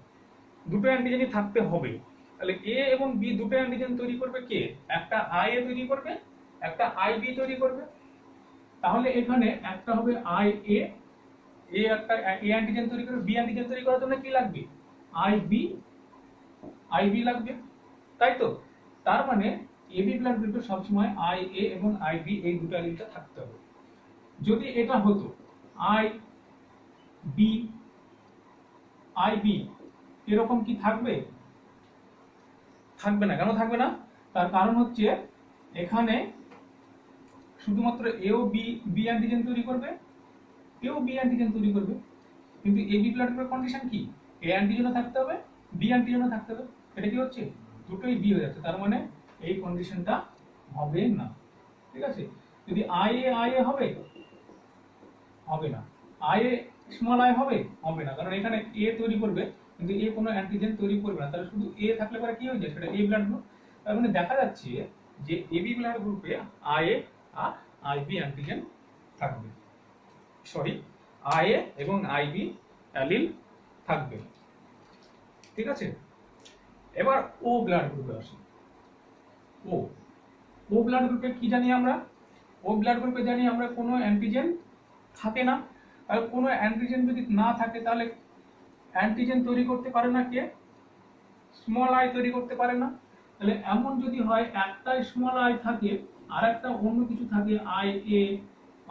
দুটো অ্যান্টিজেনই থাকতে হবে। তাহলে এ এবং বি দুটো অ্যান্টিজেন তৈরি করবে কে? একটা আই এ তৈরি করবে, একটা আই বি তৈরি করবে। তাহলে এখানে একটা হবে আই এ, এ একটা এ অ্যান্টিজেন তৈরি করবে, বি অ্যান্টিজেন তৈরি করার জন্য কি লাগবে? আইবি লাগবে, তাই তো? তার মানে এবি ব্লাড গ্রুপে সবসময় আই এ এবং আইবি এই দুটো অ্যালিলটা থাকতে হবে। যদি এটা হতো আই বি আইবি, এরকম কি থাকবে? থাকবে না। কেন থাকবে না? তার কারণ হচ্ছে এখানে শুধুমাত্র এও বি অ্যান্টিজেন তৈরি করবে, এও বি অ্যান্টিজেন তৈরি করবে, কিন্তু এবি ব্লাড গ্রুপের কন্ডিশন কি? এ অ্যান্টিজেনও থাকতে হবে, বি অ্যান্টিজেনও থাকতে হবে। এটা কি হচ্ছে? দুটোই বি হয়ে যাচ্ছে, তার মানে এই কন্ডিশনটা হবে না। ঠিক আছে? যদি আই এ হবে, হবে না। আই এ স্মল আই হবে, হবে না, কারণ এখানে এ তৈরি করবে, কিন্তু এ কোনো অ্যান্টিজেন তৈরি করবে না। তাহলে শুধু এ থাকলে পরে কি হয়ে যায়? সেটা এ ব্লাড গ্রুপ। তার মানে দেখা যাচ্ছে যে এবি ব্লাড গ্রুপে আই এ আর আইবি অ্যান্টিজেন থাকবে, সরি, আই এ এবং আইবি অ্যালিল থাকবে। ঠিক আছে? এবার ও ব্লাড গ্রুপে আসি। ও ও ব্লাড গ্রুপে কি জানি আমরা? ও ব্লাড গ্রুপে জানি আমরা কোনো অ্যান্টিজেন থাকে না। আর কোনো অ্যান্টিজেন যদি না থাকে, তাহলে অ্যান্টিজেন তৈরি করতে পারে না কে? স্মল আই তৈরি করতে পারে না। তাহলে এমন যদি হয় একটা স্মল আই থাকে আর একটা অন্য কিছু থাকে, আই এ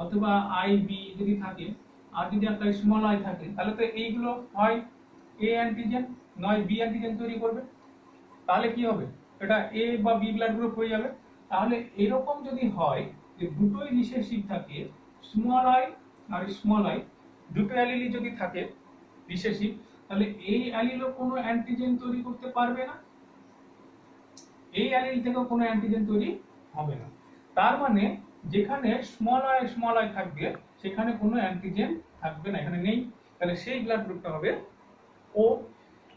অথবা আই বি যদি থাকে, আর যদি একটা স্মল আই থাকে, তাহলে তো এইগুলো হয় এ অ্যান্টিজেন নয় বি অ্যান্টিজেন তৈরি করবে। তাহলে কি হবে? এটা এ বা বি ব্লাড গ্রুপ হয়ে যাবে। তাহলে এরকম যদি হয় যে দুটোই রিসেসিভ থাকে, স্মল আই আর স্মল আই দুটো অ্যালিলই যদি থাকে রিসেসিভ, তাহলে এই অ্যালিলও কোনো অ্যান্টিজেন তৈরি করতে পারবে না, এই অ্যালিল থেকেও কোনো অ্যান্টিজেন তৈরি হবে না। তার মানে যেখানে স্মল আই থাকবে সেখানে কোনো অ্যান্টিজেন থাকবে না, এখানে নেই। তাহলে সেই ব্লাড গ্রুপটা হবে ও।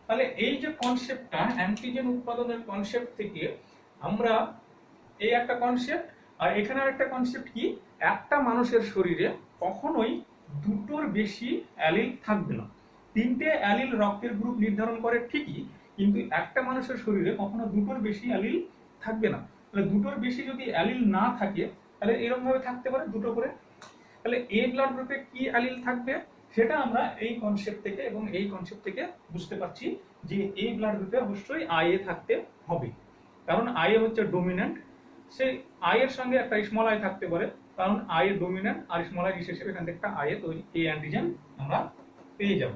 তাহলে এই যে কনসেপ্টটা, অ্যান্টিজেন উৎপাদনের কনসেপ্ট থেকে আমরা এই একটা কনসেপ্ট, আর এখানে একটা কনসেপ্ট কি, একটা মানুষের শরীরে কখনোই দুটোর বেশি অ্যালিল থাকবে না। তিনটে অ্যালিল রক্তের গ্রুপ নির্ধারণ করে ঠিকই, কিন্তু একটা মানুষের শরীরে কখনো দুটোর বেশি অ্যালিল থাকবে না। তাহলে দুটোর বেশি যদি অ্যালিল না থাকে, তাহলে এরকম ভাবে থাকতে পারে দুটো করে। তাহলে এ ব্লাড গ্রুপে কি অ্যালিল থাকবে সেটা আমরা এই কনসেপ্ট থেকে এবং এই কনসেপ্ট থেকে বুঝতে পারছি যে এই ব্লাড গ্রুপে অবশ্যই আই এ থাকতে হবে, কারণ আই এ হচ্ছে ডোমিন্যান্ট। সেই আই এর সঙ্গে একটা স্মল আই থাকতে পারে, কারণ আই এর ডোমিন্যান্ট আর স্মল আই রিসেসিভ, এখান থেকে একটা আই এ তৈরি এ অ্যান্টিজেন আমরা পেয়ে যাব।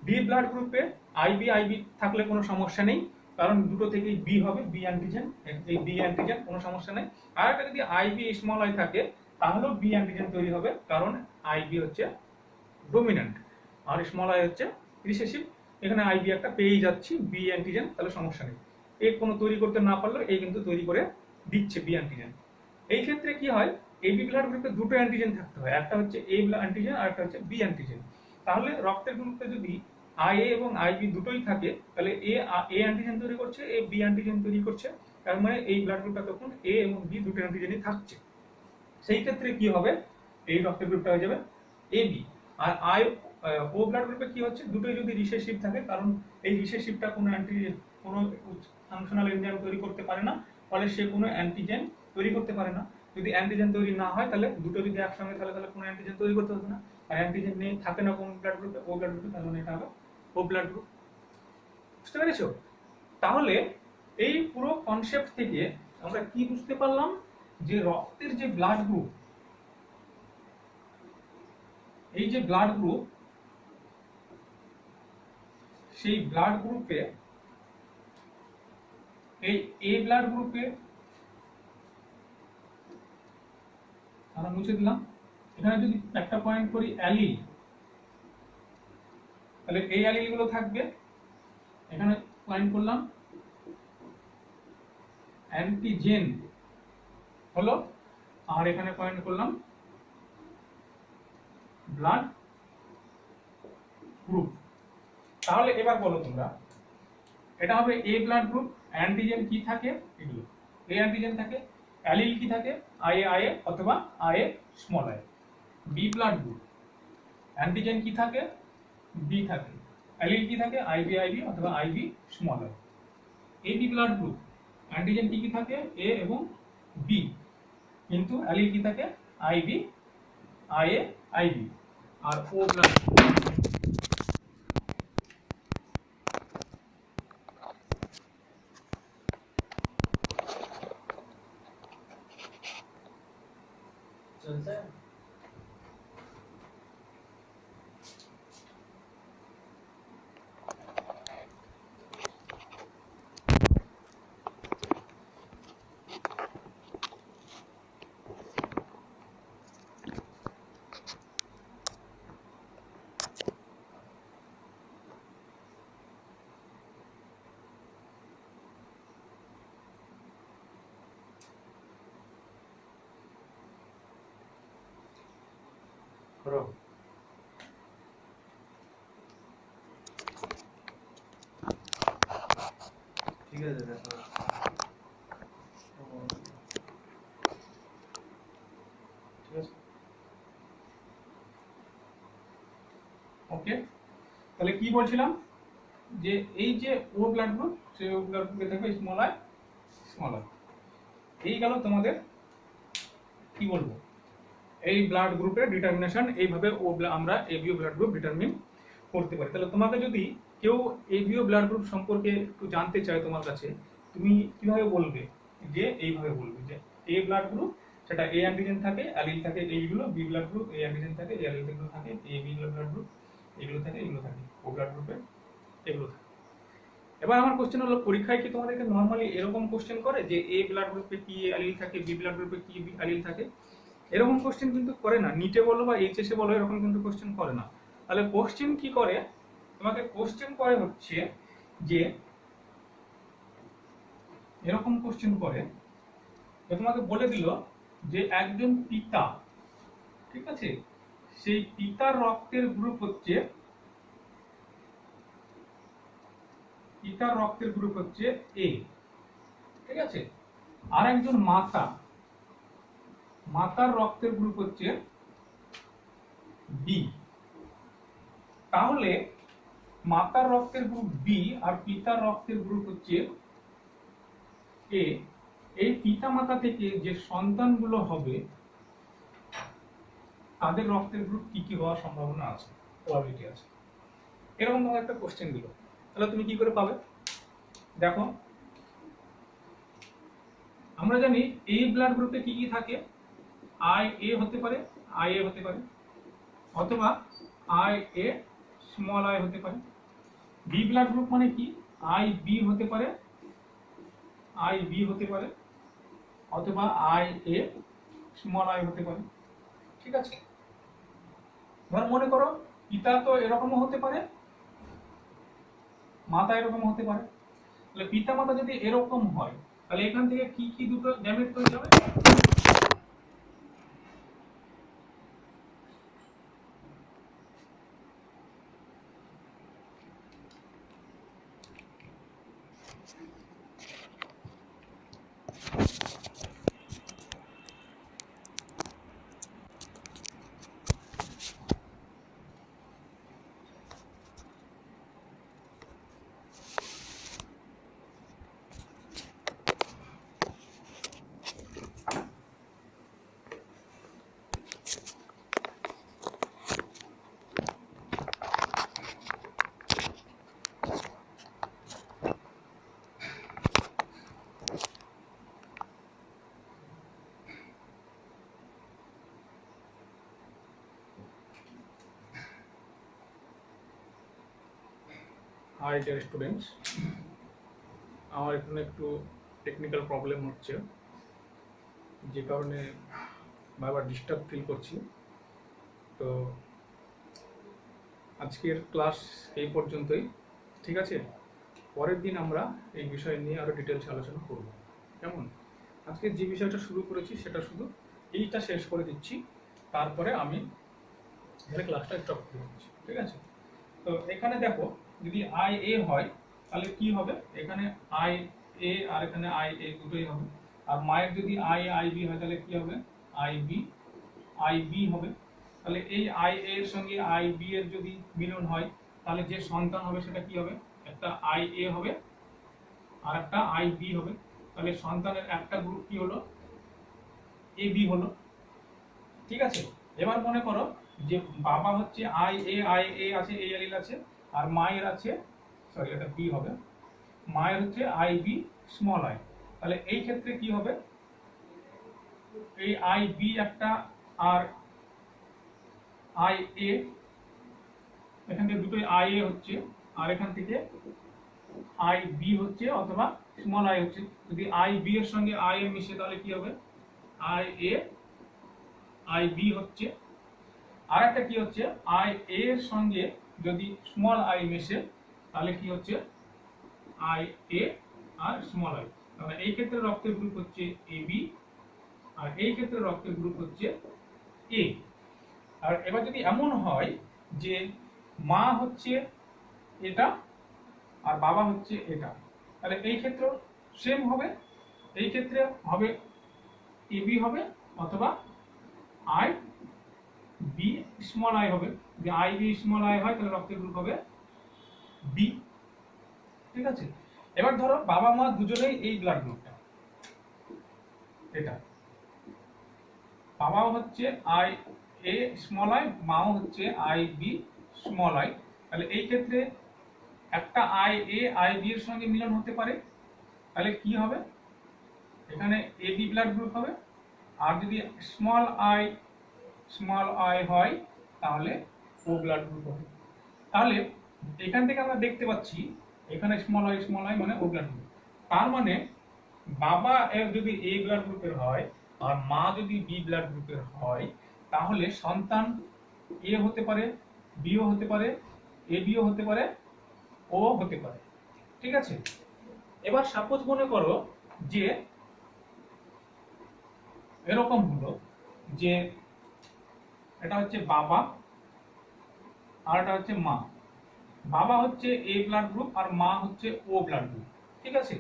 বি ব্লাড গ্রুপে আইবি থাকলে কোনো সমস্যা নেই, কারণ দুটো থেকেই বি হবে, বি অ্যান্টিজেন, এই বি অ্যান্টিজেন কোনো সমস্যা নেই। আর একটা যদি আইবি স্মল আই থাকে, তাহলেও বি অ্যান্টিজেন তৈরি হবে, কারণ আইবি হচ্ছে ডোমিন্যান্ট আর স্মল আই হচ্ছে রিসেসিভ। এখানে আইবি একটা পেয়েই যাচ্ছি বি অ্যান্টিজেন, তাহলে সমস্যা নেই। এই কোনো তৈরি করতে না পারলেও এই কিন্তু তৈরি করে দিচ্ছে বি অ্যান্টিজেন। এই ক্ষেত্রে কি হয়, এবি ব্লাড গ্রুপে দুটো অ্যান্টিজেন থাকতে হয়, একটা হচ্ছে এ অ্যান্টিজেন আর একটা হচ্ছে বি অ্যান্টিজেন। তাহলে রক্তের গ্রুপে যদি আইএ এবং আইবি দুটোই থাকে, তাহলে এ অ্যান্টিজেন তৈরি করছে, এ বি অ্যান্টিজেন তৈরি করছে, তার মানে এই ব্লাড গ্রুপটা তখন এ এবং বি দুটো অ্যান্টিজেনই থাকছে। সেই ক্ষেত্রে কি হবে, এই রক্তের গ্রুপটা হয়ে যাবে A B. R O blood গ্রুপে কি হচ্ছে, দুটোই যদি রিসেসিভ থাকে, কারণ এই রিসেসিভটা কোনো ফাংশনাল এনজাইম তৈরি করতে পারে না, ফলে সে কোনো অ্যান্টিজেন তৈরি করতে পারে না। যদি অ্যান্টিজেন তৈরি না হয়, তাহলে দুটো যদি একসঙ্গে তাহলে কোনো অ্যান্টিজেন তৈরি করতে হতো না, আর অ্যান্টিজেন নেই, থাকে না কোন ব্লাড গ্রুপে, ও ব্লাড গ্রুপে, তার মানে এটা হবে ও ব্লাড গ্রুপ। বুঝতে পেরেছো? তাহলে এই পুরো কনসেপ্ট থেকে আমরা কি বুঝতে পারলাম, যে রক্তের যে ব্লাড গ্রুপ, এই যে ব্লাড গ্রুপ, সেই ব্লাড গ্রুপে এই এ ব্লাড গ্রুপে আমরা মুছে দিলাম, এখানে যদি একটা পয়েন্ট করি অ্যালিল, তাহলে এই অ্যালিল গুলো থাকবে, এখানে পয়েন্ট করলাম অ্যান্টিজেন হলো, আর এখানে পয়েন্ট করলাম ব্লাড গ্রুপ। তাহলে এবার বলো তোমরা, এটা হবে এ ব্লাড গ্রুপ, অ্যান্টিজেন কি থাকে, এগুলো এ অ্যান্টিজেন থাকে, অ্যালিল কি থাকে, আইএ অথবা IA small I. B blood group, antigen কি থাকে, বি থাকে, অ্যালিল কি থাকে, আইবি অথবা IB small I. A B blood group, antigen কি কি থাকে, এ এবং বি, কিন্তু অ্যালিল কি থাকে, আইবি আইবি। আর ও ব্লাড চলছে। করো। ঠিক আছে, দেখো। ঠিক আছে, ওকে। তাহলে কি বলছিলাম, যে এই যে ও ব্লাড গ্রুপ, সেই ও ব্লাড গ্রুপে থাকবে স্মল আই। এই গেল তোমাদের কি বলবো, এই ব্লাড গ্রুপের ডিটারমিনেশন, এইভাবে আমরা এবিও ব্লাড গ্রুপ ডিটারমিন করতে পারি। তাহলে তোমাকে যদি কেউ এবিও ব্লাড গ্রুপ সম্পর্কে একটু জানতে চায় তোমার কাছে, তুমি কিভাবে বলবে, যে এইভাবে বলবে যে এ ব্লাড গ্রুপ, সেটা এ অ্যান্টিজেন থাকে, অ্যালিল থাকে এইগুলো, বি ব্লাড গ্রুপ এ অ্যান্টিজেন থাকে, এ অ্যালিল থাকে, এ বি ব্লাড গ্রুপ এগুলো থাকে, এগুলো থাকে, ও ব্লাড গ্রুপে এগুলো থাকে। এবার আমার কোশ্চেন হলো, পরীক্ষায় কি তোমাদেরকে নর্মালি এরকম কোশ্চেন করে যে এ ব্লাড গ্রুপে কি অ্যালিল থাকে, বি ব্লাড গ্রুপে কি অ্যালিল থাকে? এরকম কোশ্চেন কিন্তু করে না, নিটে বলো বা এইচএসএ বলো, এরকম কিন্তু কোশ্চেন করে না। তাহলে কোশ্চেন কি করে, তোমাকে কোশ্চেন করে হচ্ছে যে এরকম কোশ্চেন করে, তোমাকে বলে দিল যে একজন পিতা, ঠিক আছে, সেই পিতার রক্তের গ্রুপ হচ্ছে, পিতার রক্তের গ্রুপ হচ্ছে এ, ঠিক আছে, আর একজন মাতা, মাতার রক্তের গ্রুপ হচ্ছে বি। তাহলে মাতার রক্তের গ্রুপ বি আর পিতার রক্তের গ্রুপ হচ্ছে এ, এই পিতা মাতা থেকে যে সন্তানগুলো হবে তাদের রক্তের গ্রুপ কি কি হওয়ার সম্ভাবনা আছে, প্রবাবিলিটি আছে। এরকম তোমার একটা কোশ্চেন দিল, তাহলে তুমি কি করে পাবে? দেখো, আমরা জানি এই ব্লাড গ্রুপে কি কি থাকে, আই এ হতে পারে, আই এ হতে পারে, অথবা আই এ স্মল আই হতে পারে। বি ব্লাড গ্রুপ মানে কি, আই বি হতে পারে, আই বি হতে পারে, অথবা আই এ স্মল আই হতে পারে, ঠিক আছে। এবার মনে করো, পিতা তো এরকমও হতে পারে, মাতা এরকম হতে পারে। তাহলে পিতা মাতা যদি এরকম হয়, তাহলে এখান থেকে কি কি দুটো গ্যামেট তৈরি হবে? হাই ডিয়ার স্টুডেন্টস, আমার এখানে একটু টেকনিক্যাল প্রবলেম হচ্ছে, যে কারণে বারবার ডিস্টার্ব ফিল করছি। তো আজকের ক্লাস এই পর্যন্তই, ঠিক আছে? পরের দিন আমরা এই বিষয় নিয়ে আরও ডিটেলস আলোচনা করব। কেমন? আজকে যে বিষয়টা শুরু করেছি সেটা শুধু এইটা শেষ করে দিচ্ছি, তারপরে আমি ক্লাসটা স্টপ করে দিচ্ছি, ঠিক আছে? তো এখানে দেখো, যদি আই এ হয় তাহলে কি হবে? এখানে আই এ আর এখানে আই এ দুটোই হবে। আর মায়ের যদি আই বি হয় তাহলে কি হবে? আই বি হবে। তাহলে এই আই এ এর সঙ্গে আই বি এর যদি মিলন হয় তাহলে যে সন্তান হবে সেটা কি হবে? একটা আই এ হবে আর একটা আই বি হবে। তাহলে সন্তানের একটা গ্রুপ কি হলো? এ বি হলো, ঠিক আছে? এবার মনে করো যে বাবা হচ্ছে আই এ আছে, এ এলিল আছে, আর মায়ের আছে, সরি এটা বি হবে, মায়ের হচ্ছে আই বি স্মল আই। তাহলে এই ক্ষেত্রে কি হবে? এই আই বি একটা আর আই এ, এখান থেকে দুটোই আই এ হচ্ছে, আর এখান থেকে আই বি হচ্ছে অথবা স্মল আই হচ্ছে। যদি আই বি এর সঙ্গে আই এ মিশে তাহলে কি হবে? আই এ আই বি হচ্ছে। আর একটা কি হচ্ছে? আই এ এর সঙ্গে যদি স্মল আই মেশে তাহলে কি হচ্ছে? আই এ আর স্মল আই। তাহলে এই ক্ষেত্রে রক্তের গ্রুপ হচ্ছে এ বি, আর এই ক্ষেত্রে রক্তের গ্রুপ হচ্ছে এ। আর এবার যদি এমন হয় যে মা হচ্ছে এটা আর বাবা হচ্ছে এটা, তাহলে এই ক্ষেত্রে সেম হবে। এই ক্ষেত্রে হবে এ বি হবে অথবা আই বি স্মল আই হবে। যে আই বি স্মল আই হয় তাহলে রক্তের গ্রুপ হবে বি, ঠিক আছে? এবার ধরো বাবা মা দুজনেই এই ব্লাড গ্রুপটা, এটা বাবাও হচ্ছে আই এ স্মল আই, মাও হচ্ছে আই বি স্মল আই। তাহলে এই ক্ষেত্রে একটা আই এ আই বি এর সঙ্গে মিলন হতে পারে, তাহলে কি হবে? এখানে এ বি ব্লাড গ্রুপ হবে। আর যদি স্মল আই হয় তাহলে ও ব্লাড গ্রুপ হবে। তাহলে এখান থেকে আমরা দেখতে পাচ্ছি এখানে স্মল আই মানে ও ব্লাড গ্রুপ। তার মানে বাবা এর যদি এ ব্লাড গ্রুপের হয় আর মা যদি বি ব্লাড গ্রুপের হয় তাহলে সন্তান এ হতে পারে, বিও হতে পারে, এ বিও হতে পারে, ও হতে পারে, ঠিক আছে? এবার সাপোজ মনে করো যে এরকম হলো যে এটা হচ্ছে বাবা আর এটা হচ্ছে মা। বাবা হচ্ছে এ ব্লাড গ্রুপ আর মা হচ্ছে ও ব্লাড গ্রুপ, ঠিক আছে?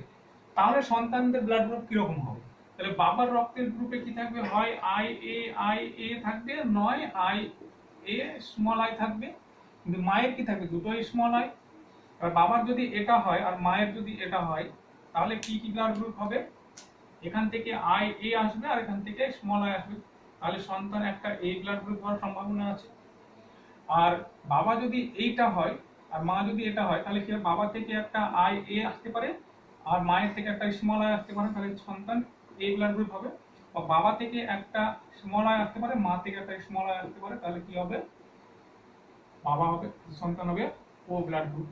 তাহলে সন্তানদের ব্লাড গ্রুপ কিরকম হবে? তাহলে বাবার রক্তের গ্রুপে কি থাকবে? হয় আই এ থাকবে, নয় আই এ স্মল আই থাকবে। কিন্তু মায়ের কি থাকবে? দুটোই স্মল আই। আর বাবার যদি এটা হয় আর মায়ের যদি এটা হয় তাহলে কি কি ব্লাড গ্রুপ হবে? এখান থেকে আই এ আসবে আর এখান থেকে স্মল আই আসবে। তাহলে সন্তান একটা এ ব্লাড গ্রুপ হওয়ার সম্ভাবনা আছে। আর বাবা যদি এইটা হয় আর মা যদি এটা হয় তাহলে কি বাবা থেকে একটা আই এ আসতে পারে আর মায়ের থেকে একটা স্মল আই আসতে পারে, তাহলে সন্তান এ ব্লাড গ্রুপ হবে। বা বাবা থেকে একটা স্মল আই আসতে পারে, মা থেকে একটা স্মল আই আসতে পারে, তাহলে কি হবে? বাবা হবে, সন্তান হবে ও ব্লাড গ্রুপ।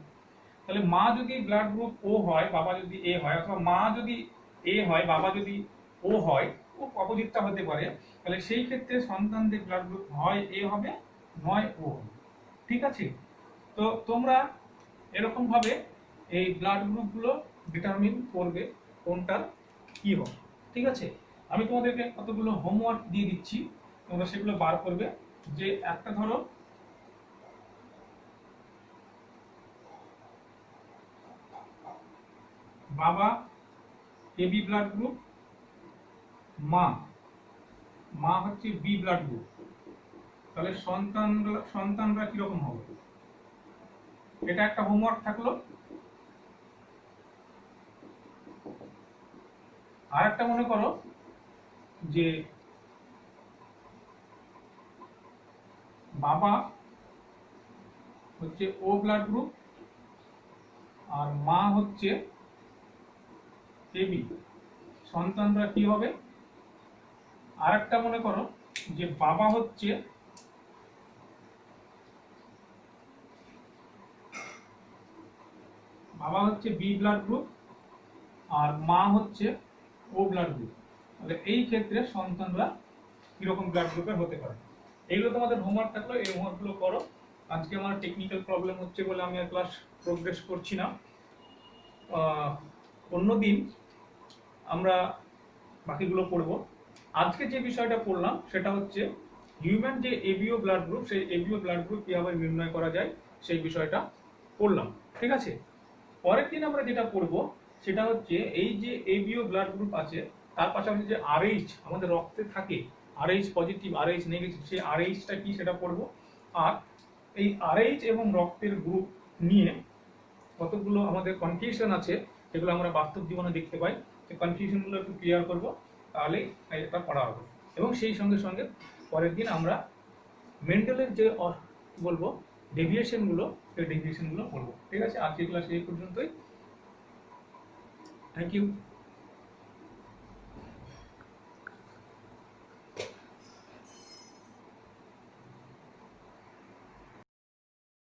তাহলে মা যদি ব্লাড গ্রুপ ও হয়, বাবা যদি এ হয়, অথবা মা যদি এ হয় বাবা যদি ও হয়, ও অপোজিটটা হতে পারে, তাহলে সেই ক্ষেত্রে সন্তানদের ব্লাড গ্রুপ হয় এ হবে নয় ও হবে, ঠিক আছে? তো তোমরা এরকম ভাবে এই ব্লাড গ্রুপগুলো ডিটারমিন করবে কোনটা কি হবে, ঠিক আছে? আমি তোমাদেরকে কতগুলো হোমওয়ার্ক দিয়ে দিচ্ছি, তোমরা সেগুলো বার করবে। যে একটা ধরো বাবা এবি ব্লাড গ্রুপ মা মা হচ্ছে বি ব্লাড গ্রুপ, তাহলে সন্তানরা কিরকম হবে? এটা একটা হোমওয়ার্ক থাকলো। আর একটা মনে করো যে বাবা হচ্ছে ও ব্লাড গ্রুপ আর মা হচ্ছে এবি, সন্তানরা কি হবে? আর একটা মনে করো যে বাবা হচ্ছে বি ব্লাড গ্রুপ আর মা হচ্ছে ও ব্লাড গ্রুপ, তাহলে এই ক্ষেত্রে সন্তানরা কিরকম ব্লাড গ্রুপের হতে পারে। এইগুলো তোমাদের হোমওয়ার্ক থাকলো, এই হোমওয়ার্কগুলো করো। আজকে আমার টেকনিক্যাল প্রবলেম হচ্ছে বলে আমি আর ক্লাস প্রোগ্রেস করছি না। অন্যদিন আমরা বাকিগুলো পড়বো। আজকে যে বিষয়টা পড়লাম সেটা হচ্ছে হিউম্যান যে এবিও ব্লাড গ্রুপ, সেই এবিও ব্লাড গ্রুপ কিভাবে নির্ণয় করা যায় সেই বিষয়টা পড়লাম, ঠিক আছে। পরের দিন আমরা যেটা পড়বো সেটা হচ্ছে এই যে এবিও ব্লাড গ্রুপ আছে তার পাশাপাশি যে আরএইচ আমাদের রক্তে থাকে, আরএইচ পজিটিভ আরএইচ নেগেটিভ, সেই আরএইচটা কি সেটা পড়বো। আর এই আরএইচ এবং রক্তের গ্রুপ নিয়ে কতগুলো আমাদের কনফিউশন আছে যেগুলো আমরা বাস্তব জীবনে দেখতে পাই, সেই কনফিউশনগুলো একটু ক্লিয়ার করবো, তাহলে এটা পড়া হবে। এবং সেই সঙ্গে সঙ্গে পরের দিন আমরা মেন্ডেলের যে বলবো ডেভিয়েশনগুলো, সেই ডেভিয়েশনগুলো পড়বো, ঠিক আছে। আজকে ক্লাস এই পর্যন্তই। Thank you.